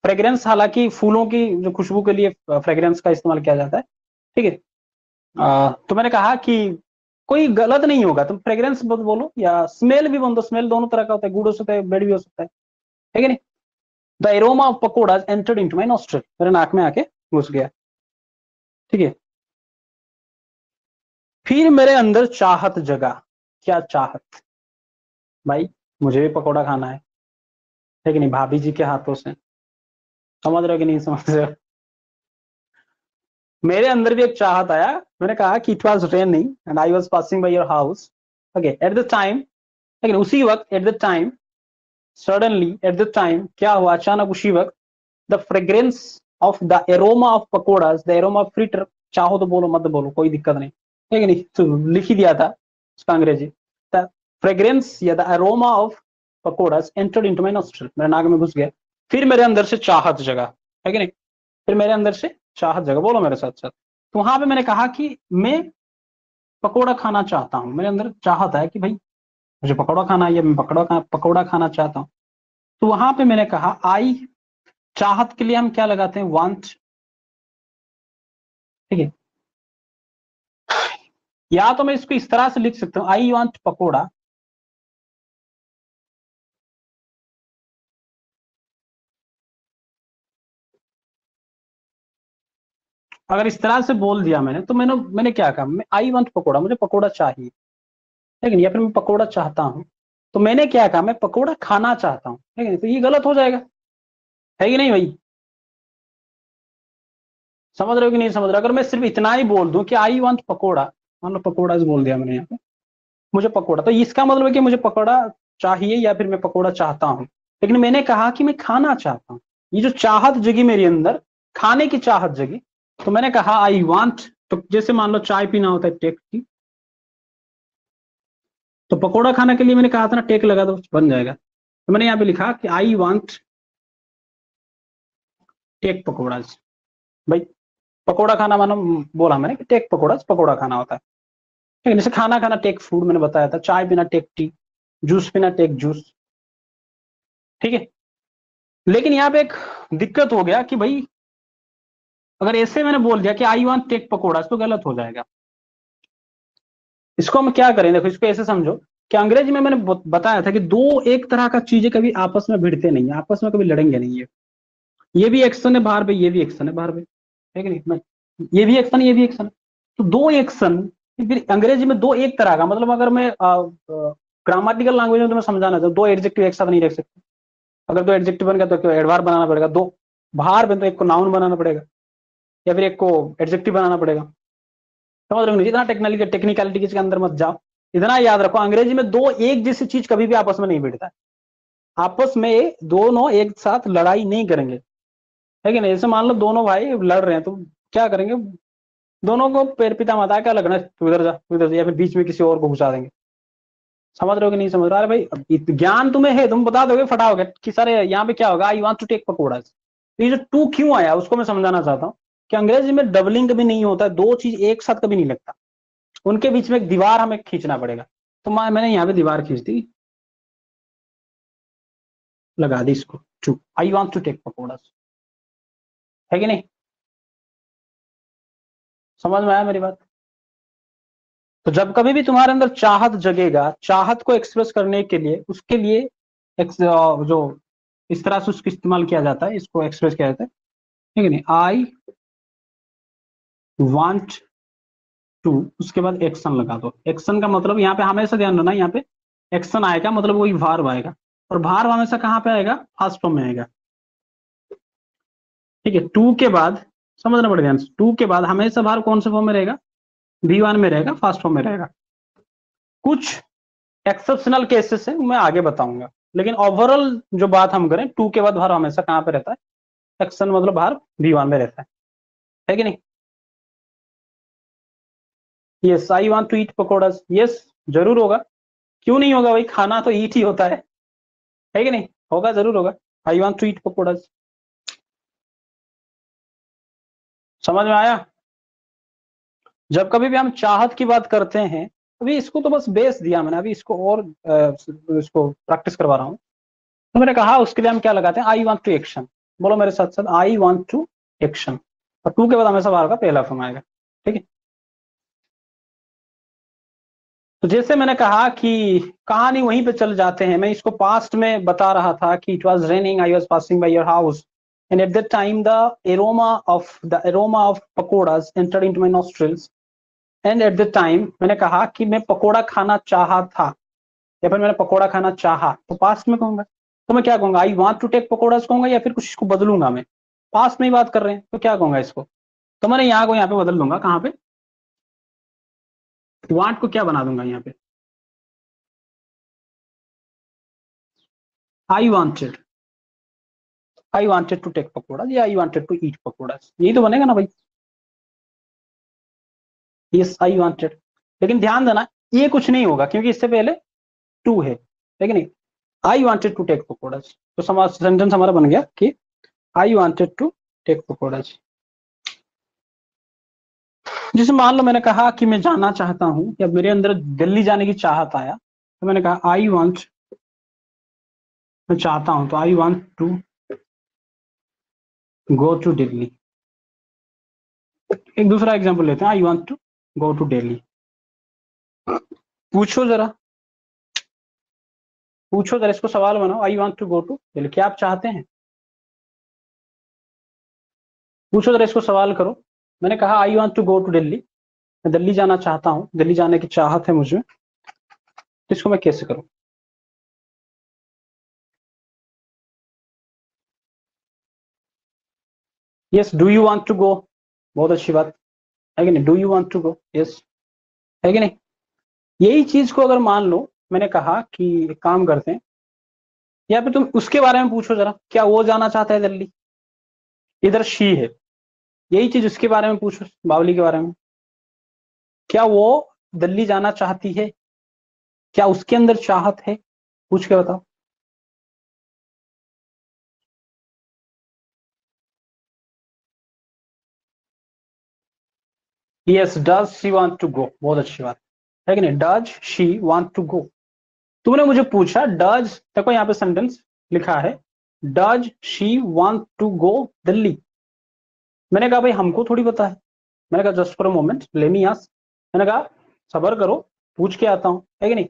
फ्रेग्रेंस हालांकि फूलों की जो खुशबू के लिए फ्रेग्रेंस का इस्तेमाल किया जाता है। ठीक है, तो मैंने कहा कि कोई गलत नहीं होगा, तुम फ्रेग्रेंस बोलो या स्मेल भी बोल दो, स्मेल दोनों तरह का होता है, गुड हो सकता है, बैड भी हो सकता है कि नहीं। The aroma of pakora entered into my nostril, मेरे नाक में आके घुस गया। ठीक है, फिर मेरे अंदर चाहत जगा। क्या चाहत? भाई मुझे भी पकोड़ा खाना है कि नहीं, भाभी जी के हाथों से। समझ रहे हो कि नहीं समझ रहे हो? मेरे अंदर भी एक चाहत आया। मैंने कहा कि it was raining and I was passing by your house. Okay, at the time, लेकिन उसी वक्त, at the time, suddenly, at the time, क्या हुआ, अचानक उसी वक्त, the fragrance of the aroma of pakodas, the aroma of fritter, चाहो तो बोलो, मत बोलो, कोई दिक्कत नहीं है कि नहीं, तो लिख ही दिया था उसका अंग्रेजी। द फ्रेग्रेंस या the aroma of pakodas entered into my nostril, मेरे नाक में घुस गया। फिर मेरे अंदर से चाहत जगा, है कि नहीं, फिर मेरे अंदर से चाहत जगा, बोलो मेरे साथ साथ। तो वहां पे मैंने कहा कि मैं पकोड़ा खाना चाहता हूं, मेरे अंदर चाहत है कि भाई मुझे पकोड़ा खाना है, या मैं पकोड़ा खाना चाहता हूं। तो वहां पे मैंने कहा आई, चाहत के लिए हम क्या लगाते हैं, वांट। ठीक है, या तो मैं इसको इस तरह से लिख सकता हूं, आई वांट पकोड़ा। अगर इस तरह से बोल दिया मैंने, तो मैंने मैंने क्या कहा, मैं आई वांट पकोड़ा, मुझे पकोड़ा चाहिए, लेकिन या फिर मैं पकोड़ा चाहता हूं। तो मैंने क्या कहा, मैं पकोड़ा खाना चाहता हूं, ठीक है, तो ये गलत हो जाएगा, है कि नहीं भाई? समझ रहे हो कि नहीं समझ रहे हो? अगर मैं सिर्फ इतना ही बोल दूं कि आई वांट पकोड़ा, मान लो पकोड़ा बोल दिया मैंने यहाँ पे, मुझे पकोड़ा, तो इसका मतलब है कि मुझे पकोड़ा चाहिए या फिर मैं पकोड़ा चाहता हूं। लेकिन मैंने कहा कि मैं खाना चाहता हूं, ये जो चाहत जगी मेरे अंदर, खाने की चाहत जगी, तो मैंने कहा आई वांट। तो जैसे मान लो चाय पीना होता है, टेक टी, तो पकोड़ा खाने के लिए मैंने कहा था ना, टेक लगा दो बन जाएगा। तो मैंने यहाँ पे लिखा कि आई वांट टेक पकोड़ाज। भाई पकोड़ा खाना मानो, बोला मैंने कि टेक पकोड़ाज, पकोड़ा खाना होता है। ठीक है, जैसे खाना खाना टेक फूड मैंने बताया था, चाय पीना टेक टी, जूस पीना टेक जूस। ठीक है, लेकिन यहाँ पे एक दिक्कत हो गया कि भाई अगर ऐसे मैंने बोल दिया कि आई वांट टेक पकोड़ा, तो गलत हो जाएगा। इसको हम क्या करें, देखो इसको ऐसे समझो कि अंग्रेजी में मैंने बताया था कि दो एक तरह का चीजें कभी आपस में भिड़ते नहीं है, आपस में कभी लड़ेंगे नहीं है। ये भी एक्शन है बाहर पे, ये भी एक्शन है बाहर पे, है कि नहीं? ये भी एक्शन है, ये भी एक्शन है, तो दो एक्शन। फिर अंग्रेजी में दो एक तरह का मतलब, अगर मैं ग्रामेटिकल लैंग्वेज में तुम्हें समझाना चाहूँ, दो एडजेक्टिव एक साथ नहीं रख सकते। अगर दो एडजेक्टिव बन गया तो एडवर्ब बनाना पड़ेगा, दो बाहर पे तो एक को नाउन बनाना पड़ेगा या फिर एक को एडजेक्टिव बनाना पड़ेगा। समझ रहे हो? इतना टेक्निकलिटी के अंदर मत जाओ, इतना याद रखो, अंग्रेजी में दो एक जैसी चीज कभी भी आपस में नहीं भिड़ता है। आपस में दोनों एक साथ लड़ाई नहीं करेंगे, है कि नहीं? जैसे मान लो दोनों भाई लड़ रहे हैं, तो क्या करेंगे, दोनों को पेड़ पिता माता क्या लगना है, तू इधर जा, तू इधर जा, या फिर बीच में किसी और को घुसा देंगे। समझ रहे हो कि नहीं समझ रहे? अरे भाई ज्ञान तुम्हें है, तुम बता दोगे फटाओगे कि सर यहाँ पे क्या होगा, I want to take pakora. ये जो टू क्यों आया उसको मैं समझाना चाहता हूँ कि अंग्रेजी में डबलिंग कभी नहीं होता, दो चीज एक साथ कभी नहीं लगता, उनके बीच में एक दीवार हमें खींचना पड़ेगा। तो मैंने यहाँ पे दीवार खींच दी, लगा दी इसको, to, I want to take pakora, है कि नहीं? समझ में आया मेरी बात? तो जब कभी भी तुम्हारे अंदर चाहत जगेगा, चाहत को एक्सप्रेस करने के लिए, उसके लिए जो इस तरह से उसका इस्तेमाल किया जाता है, इसको एक्सप्रेस किया जाता है, ठीक है नहीं, आई वांट टू, उसके बाद एक्शन लगा दो। एक्शन का मतलब यहाँ पे हमेशा ध्यान रखना, यहाँ पे एक्शन आएगा मतलब वही भार्ब आएगा, और भार्ब हमेशा कहाँ पे आएगा, फर्स्ट फॉर्म में आएगा। ठीक है, टू के बाद समझना पड़ेगा ध्यान से। टू के बाद हमेशा भार कौन से फॉर्म में रहेगा? V1 में रहेगा, फास्ट फॉर्म में रहेगा। कुछ एक्सेप्शनल केसेस है, मैं आगे बताऊंगा, लेकिन ओवरऑल जो बात हम करें, टू के बाद भार हमेशा कहां पे रहता है? एक्शन मतलब भार V1 में रहता है कि नहीं? Yes, I want to eat pakoras, yes जरूर होगा, क्यों नहीं होगा भाई, खाना तो ईट ही होता है कि नहीं? होगा, जरूर होगा। I want to eat pakoras, समझ में आया? जब कभी भी हम चाहत की बात करते हैं, अभी इसको तो बस बेस दिया मैंने, अभी इसको और इसको प्रैक्टिस करवा रहा हूँ। तो मैंने कहा उसके लिए हम क्या लगाते हैं? आई वांट टू एक्शन, बोलो मेरे साथ साथ, आई वांट टू एक्शन, और टू के बाद हमेशा भार का पहला फॉर्म आएगा, ठीक है? तो जैसे मैंने कहा कि कहानी वहीं पे चल जाते हैं, मैं इसको पास्ट में बता रहा था कि it was raining, I was passing by your house and at that time the aroma of pakodas entered into my nostrils and at the time, मैंने कहा कि मैं पकोड़ा खाना चाहा था, या फिर मैंने पकोड़ा खाना चाहा, तो पास्ट में कहूंगा, तो मैं क्या कहूंगा? आई वांट टू टेक पकोड़ास कहूंगा, या फिर कुछ इसको बदलूंगा? मैं पास्ट में ही बात कर रहे हैं, तो क्या कहूंगा इसको? तो मैंने यहाँ को यहाँ पे बदल दूंगा, कहाँ पे? वांट को क्या बना दूंगा यहाँ पे? I wanted, I wanted to take pakoda, या I wanted to eat pakoda, यही तो बनेगा ना भाई। यस, आई वांटेड, लेकिन ध्यान देना ये कुछ नहीं होगा, क्योंकि इससे पहले टू है कि नहीं? आई वांटेड टू टेक पकोड़ास, तो सेंटेंस हमारा बन गया कि आई वांटेड टू टेक पकोड़ास। जैसे मान लो मैंने कहा कि मैं जाना चाहता हूं, या मेरे अंदर दिल्ली जाने की चाहत आया, तो मैंने कहा आई वांट, मैं चाहता हूं, तो I want to go to Delhi. एक दूसरा एग्जांपल लेते हैं, I want to go to Delhi. पूछो जरा, पूछो जरा, इसको सवाल बनाओ, I want to go to Delhi, क्या आप चाहते हैं? पूछो जरा, इसको सवाल करो। मैंने कहा I want to go to Delhi, मैं दिल्ली जाना चाहता हूं, दिल्ली जाने की चाहत है मुझे, तो इसको मैं कैसे करूं? Yes, do you want to go, बहुत अच्छी बात है कि नहीं? Do you want to go, yes, है कि नहीं? यही चीज को अगर मान लो मैंने कहा कि एक काम करते हैं, या फिर तुम उसके बारे में पूछो जरा, क्या वो जाना चाहता है दिल्ली? इधर शी है, यही चीज उसके बारे में पूछो, बावली के बारे में, क्या वो दिल्ली जाना चाहती है? क्या उसके अंदर चाहत है? पूछ के बताओ। Yes, does she want to go, बहुत अच्छी बात है कि नहीं? Does she want to go, तुमने मुझे पूछा डज, देखो यहाँ पे सेंटेंस लिखा है, does she want to go Delhi. मैंने कहा भाई हमको थोड़ी पता है, मैंने कहा just for a moment let me ask, मैंने कहा सबर करो, पूछ के आता हूँ, है कि नहीं?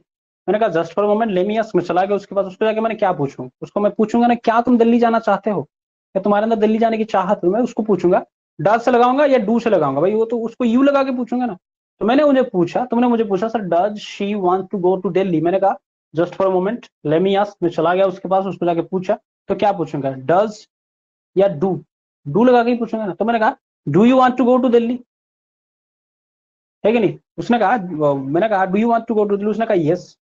मैंने कहा just for a moment let me ask, मैं चला गया उसके पास, उसको जाके मैंने क्या पूछूं? उसको मैं पूछूंगा ना, क्या तुम दिल्ली जाना चाहते हो, या तुम्हारे अंदर दिल्ली जाने की चाहत है? मैं उसको पूछूंगा डज से लगाऊंगा या डू से लगाऊंगा? भाई वो तो उसको यू लगा के पूछूंगा ना। तो मैंने मुझे पूछा, तुमने मुझे पूछा sir does she want to go to Delhi, मैंने कहा just for a moment let me ask, मैं चला गया उसके पास, उसको जाके पूछा, तो क्या पूछूंगा? डज या डू? डू लगा के ही पूछूंगा ना। तो मैंने कहा do you want to go to Delhi, है कि नहीं? उसने कहा, मैंने कहा do you want to go to Delhi, उसने कहा यस,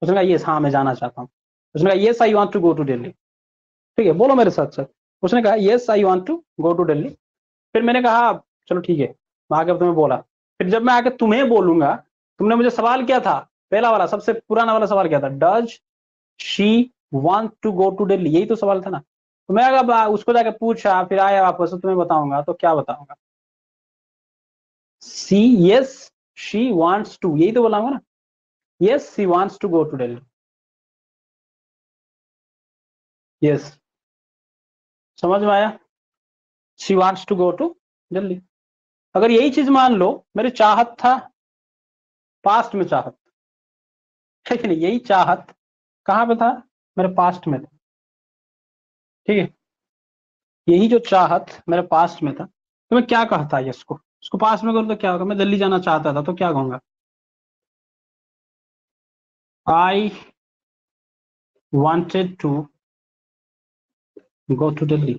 उसने कहा यस, हाँ मैं जाना चाहता हूँ। उसने कहा yes I want to go to Delhi, ठीक है, बोलो मेरे साथ साथ। उसने कहा yes I want to go to Delhi. फिर मैंने कहा चलो ठीक है, मैं आके तुम्हें बोला, फिर जब मैं आके तुम्हें बोलूंगा, तुमने मुझे सवाल किया था, पहला वाला सबसे पुराना वाला सवाल क्या था? Does she want to go to Delhi, यही तो सवाल था ना। तो मैं अगर उसको जाके पूछा, फिर आया वापस, तो तुम्हें बताऊंगा, तो क्या बताऊंगा? See, yes she wants to, यही तो बोलाऊंगा ना, yes she wants to go to Delhi. Yes, समझ में आया? She wants to go to Delhi. अगर यही चीज मान लो मेरी चाहत था, पास्ट में चाहत, ठीक है नहीं? यही चाहत कहां पे था? मेरे पास्ट में था, ठीक है? यही जो चाहत मेरे पास्ट में था, तो मैं क्या कहता है इसको? इसको पास्ट में करूँ तो क्या होगा? मैं दिल्ली जाना चाहता था, तो क्या कहूंगा? I wanted to go to Delhi,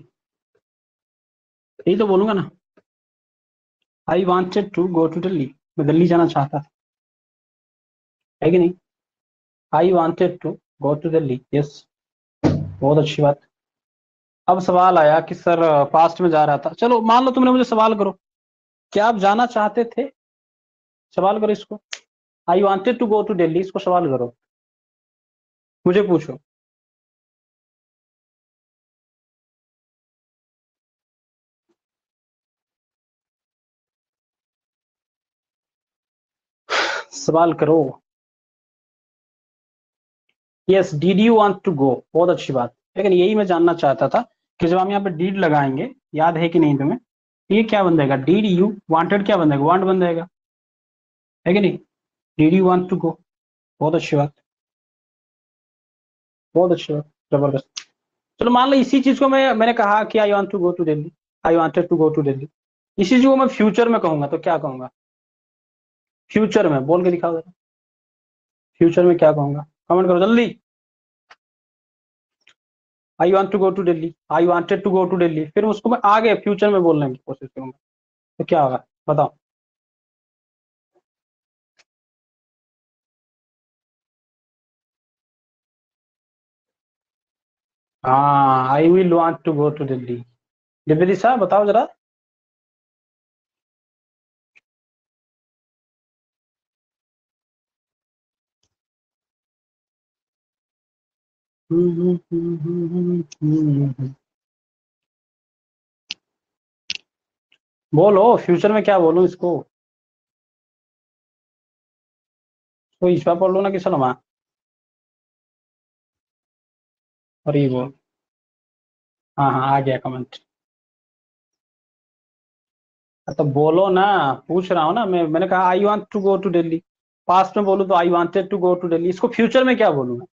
यही तो बोलूंगा ना। I wanted to go to Delhi, मैं दिल्ली जाना चाहता था, है कि नहीं? I wanted to go to Delhi, yes, बहुत अच्छी बात। अब सवाल आया कि सर पास्ट में जा रहा था, चलो मान लो तुमने मुझे सवाल करो, क्या आप जाना चाहते थे? सवाल करो इसको, I wanted to go to Delhi, इसको सवाल करो, मुझे पूछो। सवाल करो। Yes, did you want to go, बहुत अच्छी बात। लेकिन यही मैं जानना चाहता था कि जब हम यहाँ पे डीड लगाएंगे, याद है कि नहीं तुम्हें, ये क्या बन जाएगा? डीड यू वांटेड क्या बन जाएगा? वांट बन जाएगा, है कि नहीं? Did you want to go, बहुत अच्छी बात, बहुत अच्छी बात, जबरदस्त। चलो मान लो इसी चीज को मैंने कहा कि I want to go to Delhi, I wanted to go to Delhi, इसी चीज को मैं फ्यूचर में कहूंगा तो क्या कहूंगा? फ्यूचर में बोल के दिखाओ जरा, फ्यूचर में क्या कहूंगा? कमेंट करो जल्दी। I want to go to Delhi, I wanted to go to Delhi, फिर उसको मैं आगे फ्यूचर में बोलने की कोशिश करूंगा, तो क्या होगा बताओ? हाँ, I will want to go to Delhi. Divya साहब बताओ जरा। बोलो फ्यूचर में क्या बोलूं इसको? तो ईश्वर बोल लो ना किशन माँ, और ये बोल। हाँ हाँ, आ गया कमेंट। तो बोलो ना, पूछ रहा हूँ ना मैंने कहा I want to go to Delhi, past में बोलूं तो I wanted to go to Delhi, इसको फ्यूचर में क्या बोलूं मैं?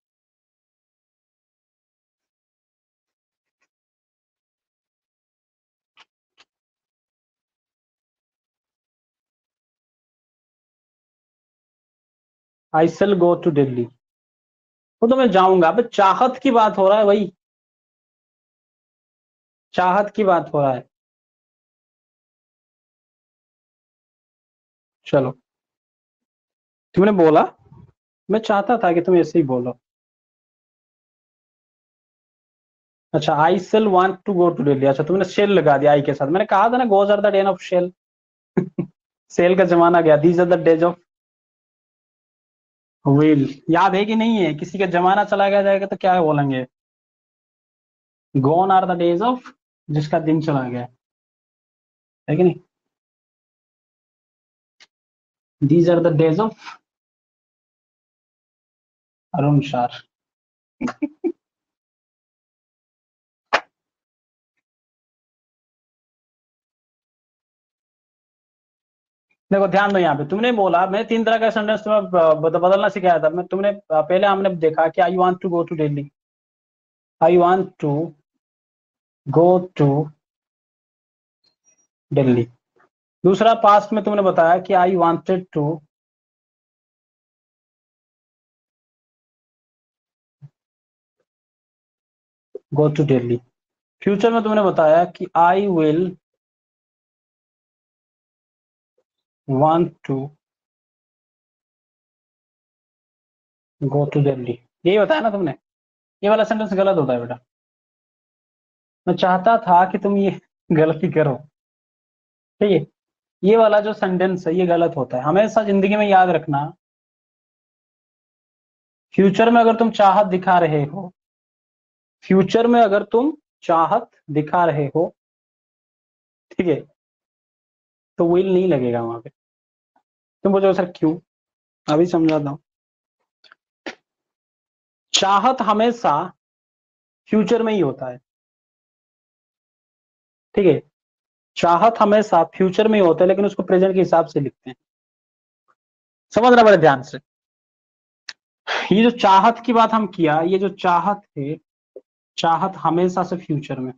I shall go to Delhi, वो तो मैं जाऊंगा। अब चाहत की बात हो रहा है भाई, चाहत की बात हो रहा है। चलो, तुमने बोला, मैं चाहता था कि तुम ऐसे ही बोलो। अच्छा, I shall want to go to Delhi, अच्छा तुमने सेल लगा दिया आई के साथ, मैंने कहा था ना goes are the days of sail. Sail का जमाना गया, these are the days of wheel. याद है कि नहीं है? किसी का जमाना चला गया जाएगा तो क्या बोलेंगे? Gone are the days of, जिसका दिन चला गया, है कि नहीं? These are the days of Arun Shar. देखो ध्यान दो, यहाँ पे तुमने बोला, मैं तीन तरह का सेंटेंस तुम्हें बदलना सिखाया था मैं, तुमने पहले हमने देखा कि I want to go to Delhi, I want to go to Delhi. दूसरा पास्ट में तुमने बताया कि I wanted to go to Delhi. Future में तुमने बताया कि I will want to go to Delhi, यही बताया ना तुमने? ये वाला सेंटेंस गलत होता है बेटा, मैं चाहता था कि तुम ये गलती करो, ठीक है? ये वाला जो सेंटेंस है ये गलत होता है, हमेशा जिंदगी में याद रखना। फ्यूचर में अगर तुम चाहत दिखा रहे हो, फ्यूचर में अगर तुम चाहत दिखा रहे हो, ठीक है, तो विल नहीं लगेगा वहां पे। तुम बोलो सर क्यों? अभी समझाता हूँ। चाहत हमेशा फ्यूचर में ही होता है, ठीक है? चाहत हमेशा फ्यूचर में ही होता है, लेकिन उसको प्रेजेंट के हिसाब से लिखते हैं। समझना बड़े ध्यान से। ये जो चाहत की बात हम किया, ये जो चाहत है, चाहत हमेशा से फ्यूचर में,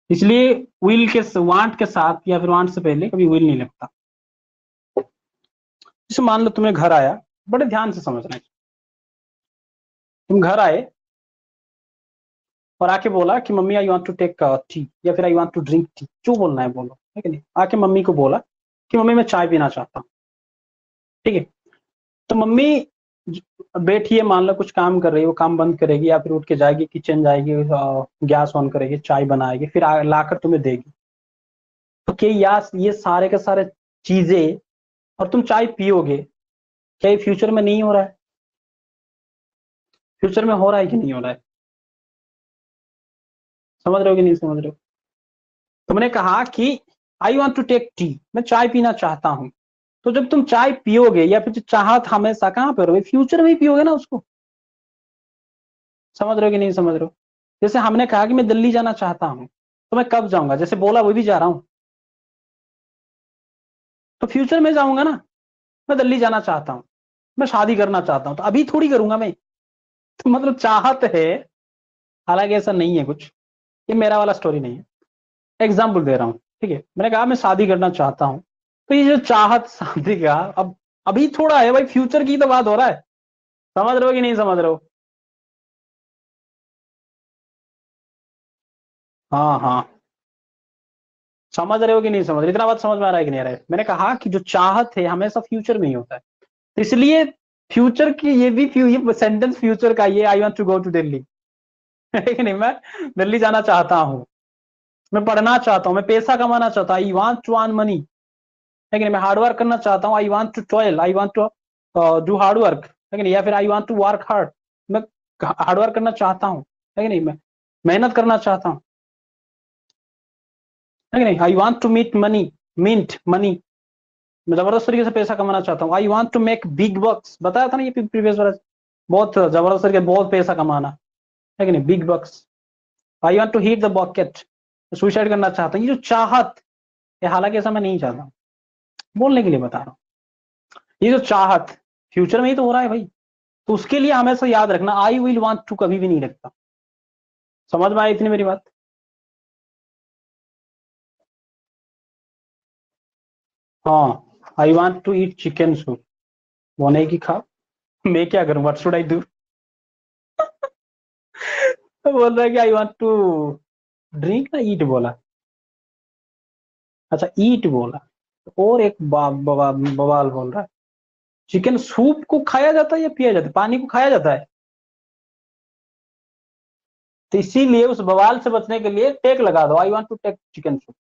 इसलिए विल के वांट के साथ या फिर वांट से पहले कभी विल नहीं लगता। जैसे मान लो तुम्हें घर आया, बड़े ध्यान से समझना है, तुम घर आए और आके बोला कि mummy I want to take tea, या फिर I want to drink tea, जो बोलना है बोलो, है कि नहीं, आके मम्मी को बोला कि मम्मी मैं चाय पीना चाहता हूँ, ठीक है। तो मम्मी बैठी है, मान लो कुछ काम कर रही है, वो काम बंद करेगी या फिर उठ के जाएगी, किचन जाएगी, गैस ऑन करेगी, चाय बनाएगी, फिर लाकर तुम्हें देगी। तो क्या यार ये सारे के सारे चीजें और तुम चाय पियोगे, क्या ये फ्यूचर में नहीं हो रहा है? फ्यूचर में हो रहा है कि नहीं हो रहा है? समझ रहे हो कि नहीं समझ रहे हो? तुमने कहा कि I want to take tea, मैं चाय पीना चाहता हूं। तो जब तुम चाय पियोगे या फिर जो चाहत हमेशा कहां पे रहोगे, फ्यूचर में ही पियोगे ना उसको। समझ रहे हो कि नहीं समझ रहे हो? जैसे हमने कहा कि मैं दिल्ली जाना चाहता हूं, तो मैं कब जाऊंगा? जैसे बोला वो भी जा रहा हूं, तो फ्यूचर में जाऊंगा ना। मैं दिल्ली जाना चाहता हूं, मैं शादी करना चाहता हूं, तो अभी थोड़ी करूंगा मैं। तो मतलब चाहत है, हालांकि ऐसा नहीं है कुछ, ये मेरा वाला स्टोरी नहीं है, एग्जाम्पल दे रहा हूँ, ठीक है। मैंने कहा मैं शादी करना चाहता हूँ, तो ये जो चाहत शादी का अब अभी थोड़ा है भाई, फ्यूचर की तो बात हो रहा है। समझ रहे हो कि नहीं समझ रहे हो? हाँ हाँ, समझ रहे हो कि नहीं समझ रहे? इतना बात समझ में आ रहा है कि नहीं आ रहा है? मैंने कहा कि जो चाहत है हमेशा फ्यूचर में ही होता है, तो इसलिए फ्यूचर की ये भी ये सेंटेंस फ्यूचर का, ये I want to go to Delhi है कि नहीं, मैं दिल्ली जाना चाहता हूँ, मैं पढ़ना चाहता हूँ, मैं पैसा कमाना चाहता हूँ, I want to earn money, है कि नहीं, मैं हार्ड वर्क करना चाहता हूँ, I want to toil, I want to do hard work, है कि नहीं, या फिर I want to work hard, मैं हार्ड वर्क करना चाहता हूँ, है कि नहीं, मैं मेहनत करना चाहता हूँ, है कि नहीं, I want to meet money, mint money, मैं जबरदस्त तरीके से पैसा कमाना चाहता हूँ, I want to make big bucks, बताया था ना ये प्रीवियस वाला, बहुत जबरदस्त तरीके बहुत पैसा कमाना, है कि नहीं, big bucks, I want to hit the bucket, suicide करना चाहता हूँ, ये जो चाहत, ये हालांकि ऐसा मैं नहीं चाहता हूँ, बोलने के लिए बता रहा हूँ, ये जो चाहत फ्यूचर में ही तो हो रहा है भाई। तो उसके लिए हमेशा याद रखना, आई विल वांट टू कभी भी नहीं रखता। समझ में आई इतनी मेरी बात? हाँ, I want to eat chicken soup, वो नहीं कि खा, मैं क्या करूं, व्हाट शुड आई डू? तो बोल रहा है कि आई वांट टू ड्रिंक, ना ईट बोला, अच्छा ईट बोला, और एक बवाल बोल रहा है, चिकन सूप को खाया जाता है या पिया जाता है? पानी को खाया जाता है। तो इसीलिए उस बवाल से बचने के लिए टेक लगा दो, I want to take chicken soup.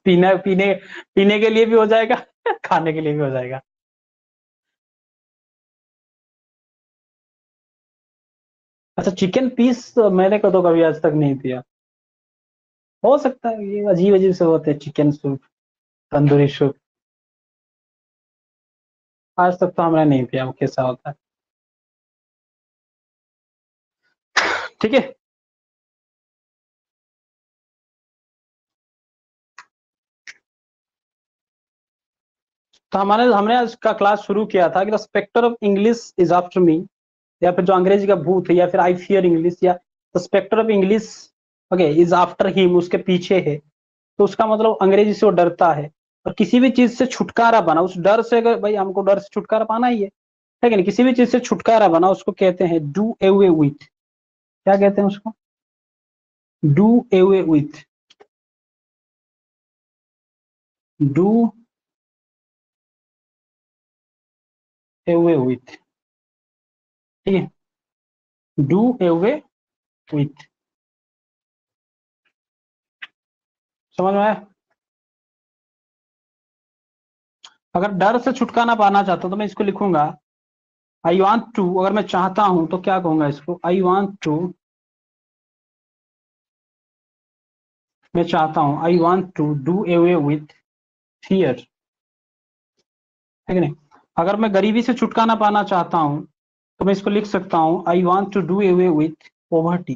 पीने पीने पीने के लिए भी हो जाएगा खाने के लिए भी हो जाएगा। अच्छा चिकन पीस मैंने तो कभी आज तक नहीं पिया, हो सकता है ये अजीब अजीब से होते हैं, चिकन सूप, तंदूरी सूप, आज तक तो हमने नहीं पिया, वो कैसा होता है, ठीक है। तो हमारे हमने आज का क्लास शुरू किया था कि the spectre of English is after me, या फिर जो अंग्रेजी का भूत है, या फिर आई फियर इंग्लिश, या the spectre of English okay is after him, उसके पीछे है। तो उसका मतलब अंग्रेजी से वो डरता है, और किसी भी चीज से छुटकारा पाना, उस डर से, अगर भाई हमको डर से छुटकारा पाना ही है कि नहीं, किसी भी चीज से छुटकारा पाना उसको कहते हैं डू अवे विथ, क्या कहते हैं उसको? Do away with, do away with, ठीक है, डू अवे विथ, समझ में आया? अगर डर से छुटकारा पाना चाहता हूं तो मैं इसको लिखूंगा आई वांट टू, अगर मैं चाहता हूं तो क्या कहूंगा इसको, आई वांट टू, मैं चाहता हूं, I want to do away with fear, है कि नहीं। अगर मैं गरीबी से छुटकारा पाना चाहता हूं तो मैं इसको लिख सकता हूं I want to do away with poverty,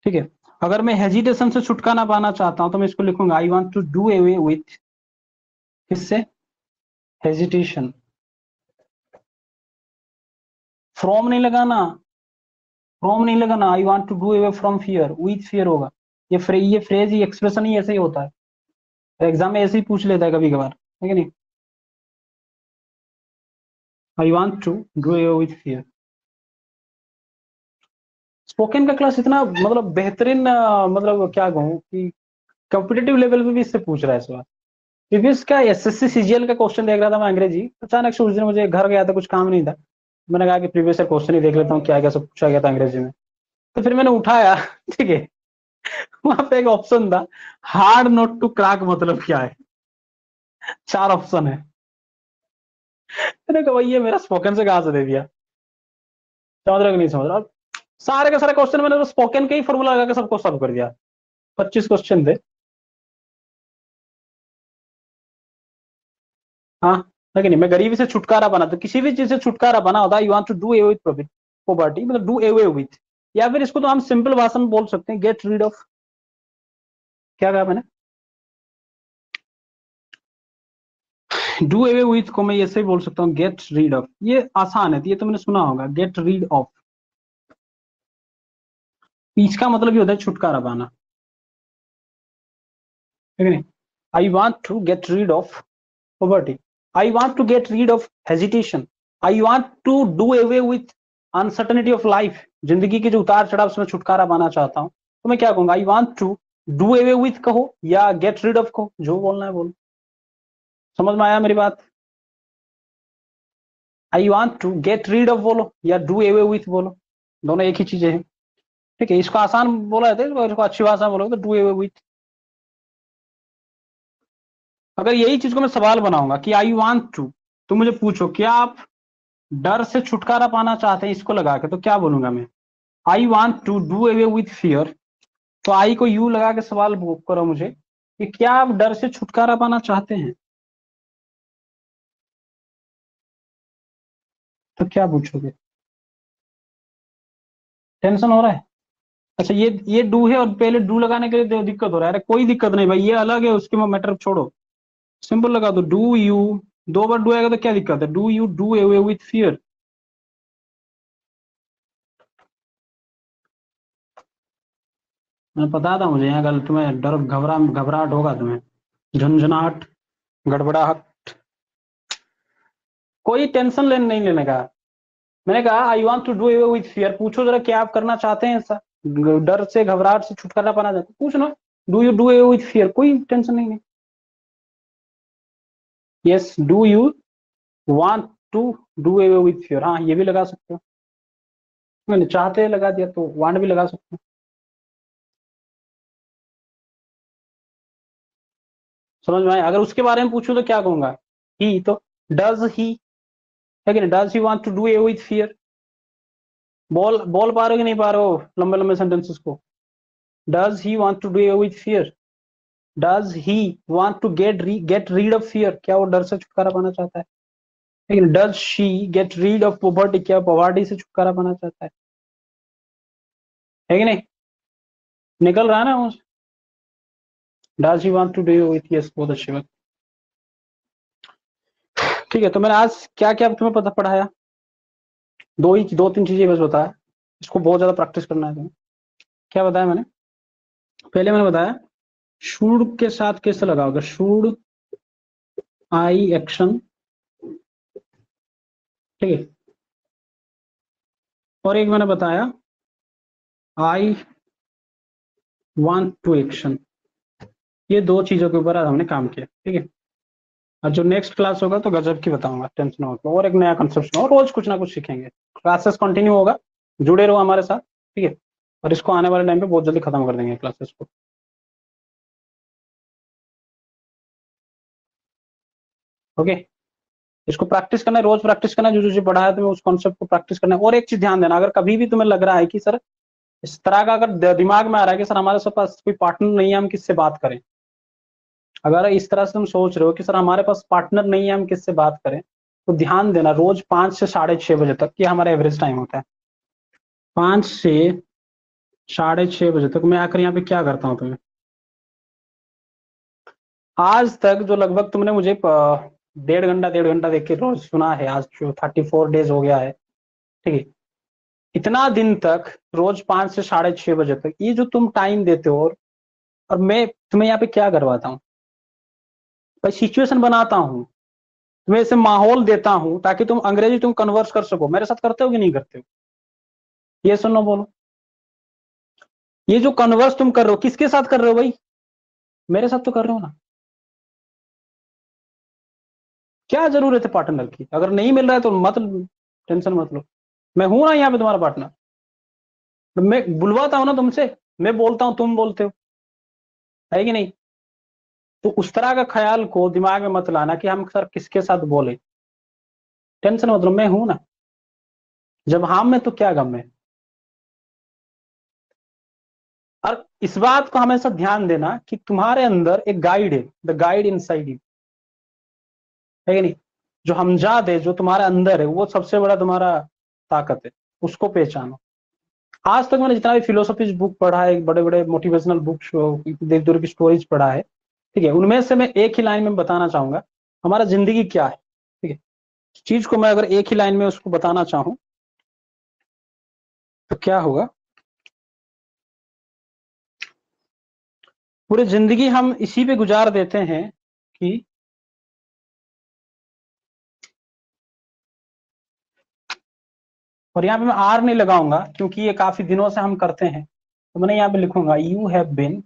ठीक है। अगर मैं हेजिटेशन से छुटकारा पाना चाहता हूं तो मैं इसको लिखूंगा I want to do away with, किससे? हेजिटेशन, फ्रॉम नहीं लगाना, फ्रॉम नहीं लगाना, I want to do away from fear, with fear होगा। ये फ्रेज, ये एक्सप्रेशन ही ऐसे ही होता है, एग्जाम में ऐसे ही पूछ लेता है कभी कभार, है कि नहीं, I want to do away with fear. Spoken का क्लास इतना मतलब बेहतरीन मतलब क्या कहूँ कि कॉम्पिटेटिव लेवल पे भी इससे पूछ रहा है इस बार, क्योंकि इसका एसएससी सीजीएल का क्वेश्चन देख रहा था मैं अंग्रेजी, अचानक से उस दिन मुझे घर गया था, कुछ काम नहीं था, मैंने कहा कि प्रीवियस ईयर क्वेश्चन ही देख लेता हूँ क्या क्या सब पूछा गया था अंग्रेजी में। तो फिर मैंने उठाया ठीक है, वहां पे एक ऑप्शन था हार्ड नोट टू क्रैक मतलब क्या है, 4 ऑप्शन है। मैंने कहा भाई ये मेरा स्पोकन से कहां से दे दिया, समझ रहे हो कि नहीं समझ रहा। सारे के सारे क्वेश्चन मैंने तो स्पोकन के ही फॉर्मूला लगा के सबको सॉल्व कर दिया, 25 क्वेश्चन थे। हाँ, लेकिन नहीं, मैं गरीबी से छुटकारा पाना, तो किसी भी चीज से छुटकारा पाना होता है, you want to do away with poverty, मतलब डू अवे विथ, या फिर इसको तो हम सिंपल भाषा में बोल सकते हैं गेट रीड ऑफ, क्या कहा मैंने, डू अवे विथ को मैं ऐसे ही बोल सकता हूँ गेट रीड ऑफ, ये आसान है, तो ये तो मैंने सुना होगा गेट रीड ऑफ, इसका मतलब ये होता है छुटकारा पाना, ठीक है नहीं। I want to get rid of poverty, I want to get rid of hesitation, I want to do away with uncertainty of life, जिंदगी के जो उतार चढ़ाव से मैं छुटकारा पाना चाहता हूँ, तो मैं क्या कहूंगा, I want to do away with कहो या गेट रीड ऑफ कहो, जो बोलना है बोलो। समझ में आया मेरी बात, I want to get rid of बोलो या डू अवे विथ बोलो, दोनों एक ही चीजें हैं, ठीक है। इसको आसान बोला जाता है, इसको अच्छी भाषा में बोलोगे तो डू अवे विथ। अगर यही चीज को मैं सवाल बनाऊंगा कि आई वांट टू, तो मुझे पूछो क्या आप डर से छुटकारा पाना चाहते हैं, इसको लगा के, तो क्या बोलूंगा मैं, I want to do away with fear, तो आई को यू लगा के सवाल करो मुझे कि क्या आप डर से छुटकारा पाना चाहते हैं, तो क्या पूछोगे, टेंशन हो रहा है। अच्छा ये डू है और पहले डू लगाने के लिए दिक्कत हो रहा है, अरे कोई दिक्कत नहीं भाई, ये अलग है, उसके में मैटर छोड़ो, सिंपल लगा दो डू यू, 2 बार डू आएगा तो क्या दिक्कत है, do you do away with fear. मैं पता था मुझे यहाँ कल तुम्हें डर घबराहट होगा, तुम्हें झुंझुनाहट गड़बड़ाहट, कोई टेंशन नहीं लेने का। मैंने कहा I want to do away with fear, पूछो जरा क्या आप करना चाहते हैं ऐसा, डर से घबराहट से छुटकारा पाना चाहते हैं, पूछना do you do away with fear, कोई टेंशन नहीं है। Yes do you want to do away with fear, हाँ ये भी लगा सकते हो, मैंने चाहते लगा दिया तो वांट भी लगा सकते हो। समझ में आया, अगर उसके बारे में पूछूं तो क्या कहूंगा, ही, तो डज ही है कि नहीं, does he want to do away with fear, बोल बोल पा रहे हो कि नहीं पा रहे हो लंबे लंबे सेंटेंसेस को, does he want to do away with fear, does he want to get rid of fear, क्या वो डर से छुटकारा पाना चाहता है, लेकिन does she get rid of poverty, क्या पॉवर्टी से छुटकारा पाना चाहता है कि नहीं, निकल रहा है ना, does he want to do with, yes बहुत अच्छी बात। ठीक है, तो मैंने आज क्या क्या तुम्हें पता पढ़ाया, 2 3 चीजें बस बताया, इसको बहुत ज्यादा प्रैक्टिस करना है तुम्हें। क्या बताया मैंने, पहले मैंने बताया शुड के साथ कैसे लगाओगे, शुड आई एक्शन, ठीक है, और एक मैंने बताया आई वांट टू एक्शन, ये 2 चीजों के ऊपर आज हमने काम किया, ठीक है। और जो नेक्स्ट क्लास होगा तो गजब की बताऊंगा, टेंशन हो, और एक नया कंसेप्ट, और रोज कुछ ना कुछ सीखेंगे, क्लासेस कंटिन्यू होगा, जुड़े रहो हमारे साथ, ठीक है। और इसको आने वाले टाइम पे बहुत जल्दी खत्म कर देंगे क्लासेस को, ओके। इसको प्रैक्टिस करना है, रोज प्रैक्टिस करना है, जो जो पढ़ा है तुम्हें उस कॉन्सेप्ट को प्रैक्टिस करना है। और एक चीज ध्यान देना, अगर कभी भी तुम्हें लग रहा है कि सर इस तरह का अगर दिमाग में आ रहा है कि सर हमारे पास कोई पार्टनर नहीं है, हम किससे बात करें, अगर इस तरह से तुम सोच रहे हो कि सर हमारे पास पार्टनर नहीं है, हम किससे बात करें, तो ध्यान देना रोज 5 से 6:30 बजे तक, ये हमारा एवरेज टाइम होता है, 5 से 6:30 बजे तक मैं आकर यहाँ पे क्या करता हूँ तुम्हें, आज तक जो लगभग तुमने मुझे 1.5 घंटा देख के रोज सुना है, आज जो 34 डेज हो गया है, ठीक है, इतना दिन तक रोज 5 से 6:30 बजे तक ये जो तुम टाइम देते हो, और मैं तुम्हें यहाँ पे क्या करवाता हूँ भाई, सिचुएशन बनाता हूँ, तुम्हें ऐसे माहौल देता हूँ ताकि तुम अंग्रेजी तुम कन्वर्स कर सको, मेरे साथ करते हो कि नहीं करते हो, ये सुनो बोलो, ये जो कन्वर्स तुम कर रहे हो किसके साथ कर रहे हो भाई? मेरे साथ तो कर रहे हो ना। क्या जरूरत है पार्टनर की? अगर नहीं मिल रहा है तो मत, टेंशन मत लो। मैं हूं ना यहाँ पे तुम्हारा पार्टनर। मैं बुलवाता हूं ना तुमसे, मैं बोलता हूं तुम बोलते हो, है कि नहीं? तो उस तरह का ख्याल को दिमाग में मत लाना कि हम सर किसके साथ बोले। टेंशन मत लो, मैं हूं ना। जब हम में तो क्या गम है। और इस बात को हमेशा ध्यान देना कि तुम्हारे अंदर एक गाइड है, the guide in side you, है कि नहीं? जो हमजाद है, जो तुम्हारे अंदर है, वो सबसे बड़ा तुम्हारा ताकत है। उसको पहचानो। आज तक मैंने जितना भी फिलोसफी बुक पढ़ा है, बड़े बड़े मोटिवेशनल बुक्स, देश दुनिया की स्टोरीज पढ़ा है, ठीक है, उनमें से मैं एक ही लाइन में बताना चाहूंगा हमारा जिंदगी क्या है। ठीक है, इस चीज को मैं अगर एक ही लाइन में उसको बताना चाहूं तो क्या होगा? पूरी जिंदगी हम इसी पे गुजार देते हैं कि और यहाँ पे मैं आर नहीं लगाऊंगा क्योंकि ये काफी दिनों से हम करते हैं, तो मैंने यहाँ पे लिखूंगा यू हैव बिन,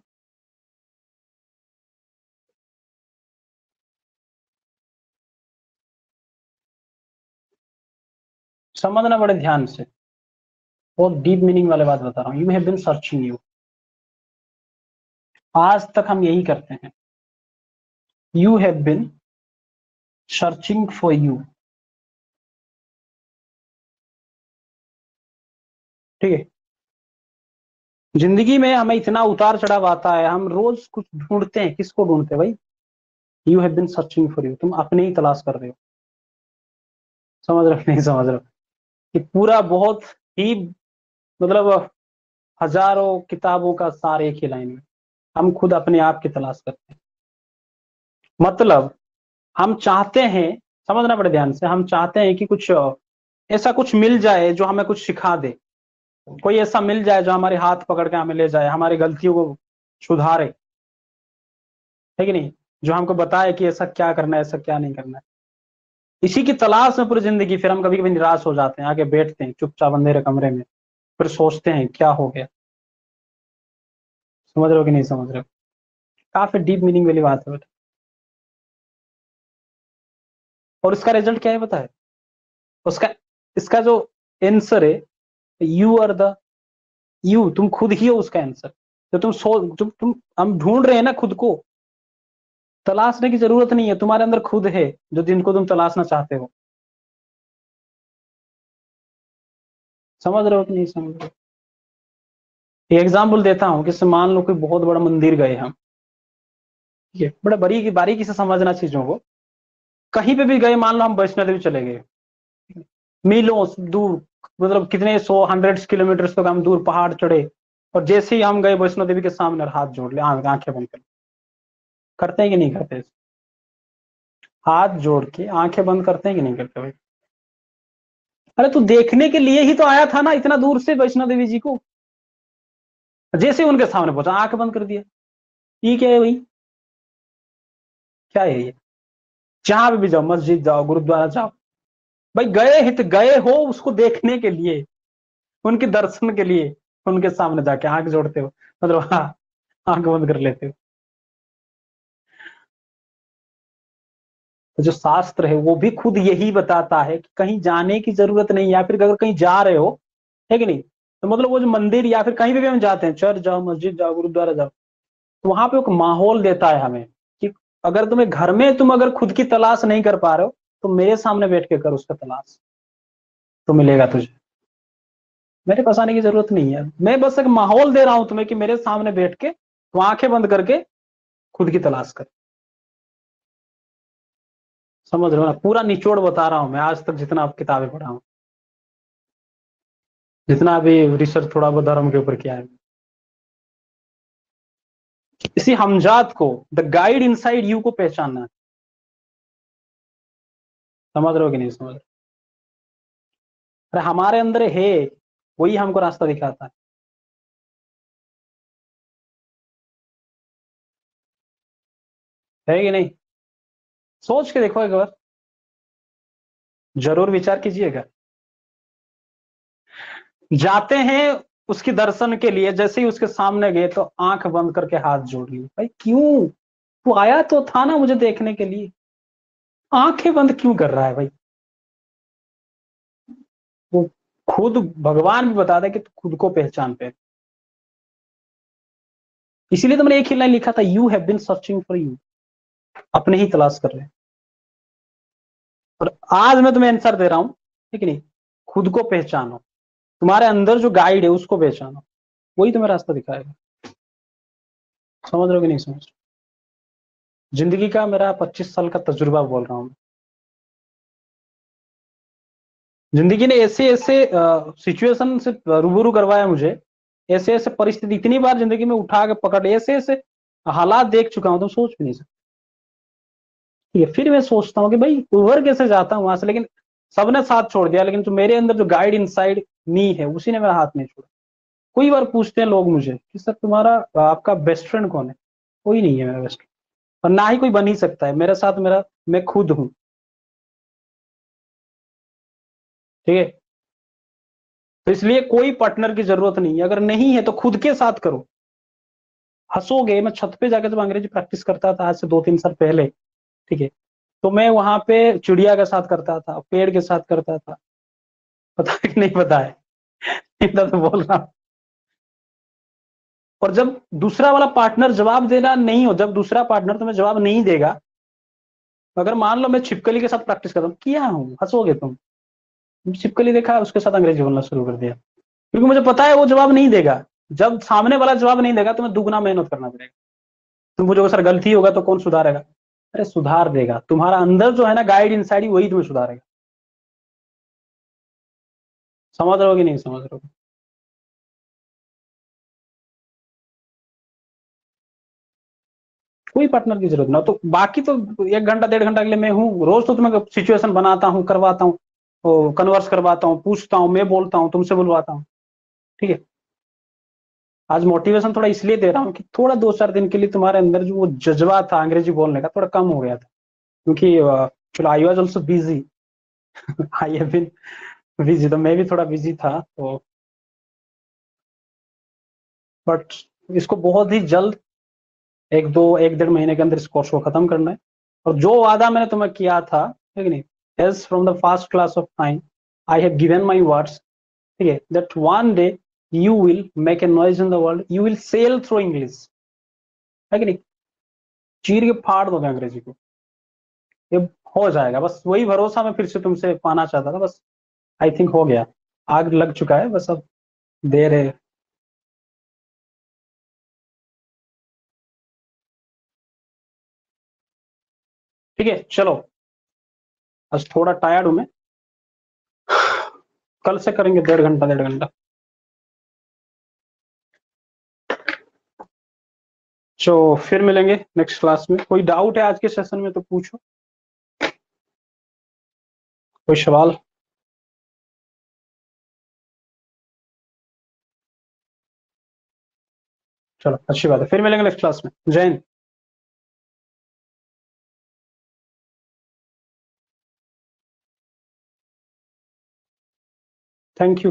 समझना बड़े ध्यान से, बहुत डीप मीनिंग वाले बात बता रहा हूँ। You have been searching you. आज तक हम यही करते हैं। You have been searching for you. ठीक है, जिंदगी में हमें इतना उतार चढ़ाव आता है, हम रोज कुछ ढूंढते हैं। किसको ढूंढते हैं भाई? You have been searching for you, तुम अपने ही तलाश कर रहे हो। समझ रहे हो नहीं समझ रहे हो? कि पूरा बहुत ही, मतलब हजारों किताबों का सार एक ही लाइन में, हम खुद अपने आप की तलाश करते हैं। मतलब हम चाहते हैं, समझना बड़े ध्यान से, हम चाहते हैं कि कुछ ऐसा कुछ मिल जाए जो हमें कुछ सिखा दे। कोई ऐसा मिल जाए जो हमारे हाथ पकड़ के हमें ले जाए, हमारी गलतियों को सुधारे, है कि नहीं? जो हमको बताए कि ऐसा क्या करना है, ऐसा क्या नहीं करना है। इसी की तलाश में पूरी जिंदगी, फिर हम कभी कभी निराश हो जाते हैं, आके बैठते हैं चुपचाप अंधेरे कमरे में, फिर सोचते हैं क्या हो गया। समझ रहे हो कि नहीं समझ रहे हो? काफी डीप मीनिंग वाली बात है बेटा। और इसका रिजल्ट क्या है पता है? उसका, इसका जो आंसर है, यू आर द, यू तुम खुद ही हो उसका आंसर। जो तुम सो, जो तुम, हम ढूंढ रहे हैं ना खुद को, तलाशने की जरूरत नहीं है, तुम्हारे अंदर खुद है जो, जिनको तुम तलाशना चाहते हो। समझ रहे हो कि नहीं समझ रहे हो? एक एग्जाम्पल देता हूँ कि मान लो कोई बहुत बड़ा मंदिर गए हम, ठीक है, बड़ा बारीकी बारीकी से समझना चीजों को। कहीं पे भी गए, मान लो हम वैष्णो देवी चले गए, मीलों दूर, मतलब कितने सौ हंड्रेड्स किलोमीटर तक हम दूर पहाड़ चढ़े, और जैसे ही हम गए वैष्णो देवी के सामने और हाथ जोड़ ले, आंखें बंद कर, करते हैं कि नहीं करते? हाथ जोड़ के आंखें बंद करते हैं कि नहीं करते भाई? अरे तू देखने के लिए ही तो आया था ना इतना दूर से वैष्णो देवी जी को। जैसे ही उनके सामने पहुंचा आंख बंद कर दिया। ये क्या है भाई? क्या है ये? जहां पे भी जाओ, मस्जिद जाओ, गुरुद्वारा जाओ, भाई गए हित गए हो उसको देखने के लिए, उनके दर्शन के लिए, उनके सामने जाके आंख जोड़ते हो, मतलब हाँ, आंख बंद कर लेते हो। तो जो शास्त्र है वो भी खुद यही बताता है कि कहीं जाने की जरूरत नहीं, या फिर अगर कहीं जा रहे हो, है कि नहीं, तो मतलब वो जो मंदिर या फिर कहीं भी हम जाते हैं, चर्च जाओ, मस्जिद जाओ, गुरुद्वारा जाओ, तो वहां पे एक माहौल देता है हमें कि अगर तुम्हें घर में तुम अगर खुद की तलाश नहीं कर पा रहे हो, तो मेरे सामने बैठ के कर उसका तलाश, तो मिलेगा तुझे। मेरे पास आने की जरूरत नहीं है, मैं बस एक माहौल दे रहा हूं तुम्हें कि मेरे सामने बैठ के तो आंखें बंद करके खुद की तलाश कर। समझ रहे हो ना? पूरा निचोड़ बता रहा हूं मैं, आज तक जितना आप किताबें पढ़ा हूं, जितना भी रिसर्च थोड़ा बहुत धर्म के ऊपर किया है। इसी हमजात को, द गाइड इनसाइड यू को पहचानना है। समझ रहे हो कि नहीं समझ रहे? अरे हमारे अंदर है, वही हमको रास्ता दिखाता है कि नहीं? सोच के देखो एक बार, जरूर विचार कीजिएगा। जाते हैं, उसकी दर्शन के लिए जैसे ही उसके सामने गए तो आंख बंद करके हाथ जोड़ लिए। भाई क्यों? तू आया तो था ना मुझे देखने के लिए, आंखें बंद क्यों कर रहा है भाई? वो खुद भगवान भी बता दे कि तू खुद को पहचान पे। इसीलिए तो मैंने एक ही लाइन लिखा था, you have been searching for you, अपने ही तलाश कर रहे हैं। और आज मैं तुम्हें आंसर दे रहा हूं, ठीक नहीं? खुद को पहचानो, तुम्हारे अंदर जो गाइड है उसको पहचानो, वही तुम्हें रास्ता दिखाएगा। समझ रहे हो कि नहीं समझ रहे? जिंदगी का मेरा 25 साल का तजुर्बा बोल रहा हूं। जिंदगी ने ऐसे ऐसे सिचुएशन से रूबरू करवाया मुझे, ऐसे ऐसे परिस्थिति इतनी बार जिंदगी में उठा के पकड़, ऐसे ऐसे हालात देख चुका हूं, तुम सोच भी नहीं सकते। ठीक है, फिर मैं सोचता हूँ कि भाई उभर कैसे जाता हूँ वहां से, लेकिन सबने साथ छोड़ दिया, लेकिन जो मेरे अंदर जो गाइड इनसाइड मी है उसी ने मेरा हाथ नहीं छोड़ा। कोई बार पूछते हैं लोग मुझे कि सर तुम्हारा आपका बेस्ट फ्रेंड कौन है? कोई नहीं है मेरा बेस्ट फ्रेंड, और ना ही कोई बन ही सकता है मेरे साथ। मेरा मैं खुद हूँ। ठीक है, तो इसलिए कोई पार्टनर की जरूरत नहीं है, अगर नहीं है तो खुद के साथ करो। हंसोगे, मैं छत पे जाकर जब अंग्रेजी प्रैक्टिस करता था आज से 2-3 साल पहले, ठीक है, तो मैं वहां पे चिड़िया के साथ करता था, पेड़ के साथ करता था। पता है कि नहीं पता है? इतना तो बोल रहा हूं। और जब दूसरा वाला पार्टनर जवाब देना नहीं हो, जब दूसरा पार्टनर तुम्हें जवाब नहीं देगा, अगर मान लो मैं छिपकली के साथ प्रैक्टिस करता हूँ, किया हूँ, हंसोगे तुम। छिपकली देखा, उसके साथ अंग्रेजी बोलना शुरू कर दिया, क्योंकि मुझे पता है वो जवाब नहीं देगा। जब सामने वाला जवाब नहीं देगा, तुम्हें दुगना मेहनत करना पड़ेगा। तुम पूछोगे सर गलती होगा तो कौन सुधारेगा? अरे सुधार देगा, तुम्हारा अंदर जो है ना गाइड इनसाइड, वही तुम्हें सुधारेगा। समझ रहे हो कि नहीं समझ रहे हो? कोई पार्टनर की जरूरत ना, तो बाकी तो 1 घंटा 1.5 घंटा के लिए मैं हूँ। रोज तो तुम्हें सिचुएशन बनाता हूँ, करवाता हूँ, कन्वर्स करवाता हूँ, पूछता हूँ, मैं बोलता हूँ, तुमसे बुलवाता हूँ। ठीक है, आज मोटिवेशन थोड़ा इसलिए दे रहा हूँ कि थोड़ा 2-4 दिन के लिए तुम्हारे अंदर जो वो जज्बा था अंग्रेजी बोलने का, थोड़ा कम हो गया था, क्योंकि I was also busy. I have been busy, तो मैं भी थोड़ा बिजी था, तो बट इसको बहुत ही जल्द 1-1.5 महीने के अंदर इस कोर्स को खत्म करना है। और जो वादा मैंने तुम्हें किया था, ठीक है नहीं, as from the first class of time I have given my words, ठीक है, that one day you will make a noise in the world, you will sail through English. है कि नहीं? चीर के फाड़ दोगे अंग्रेजी को, ये हो जाएगा। बस वही भरोसा मैं फिर से तुमसे पाना चाहता था, बस आई थिंक हो गया। आग लग चुका है, बस अब देर है। ठीक है चलो, आज थोड़ा टायर्ड हूं मैं, कल से करेंगे 1.5 घंटा 1.5 घंटा। तो फिर मिलेंगे नेक्स्ट क्लास में। कोई डाउट है आज के सेशन में तो पूछो, कोई सवाल? चलो अच्छी बात है, फिर मिलेंगे नेक्स्ट क्लास में। जय हिंद। Thank you.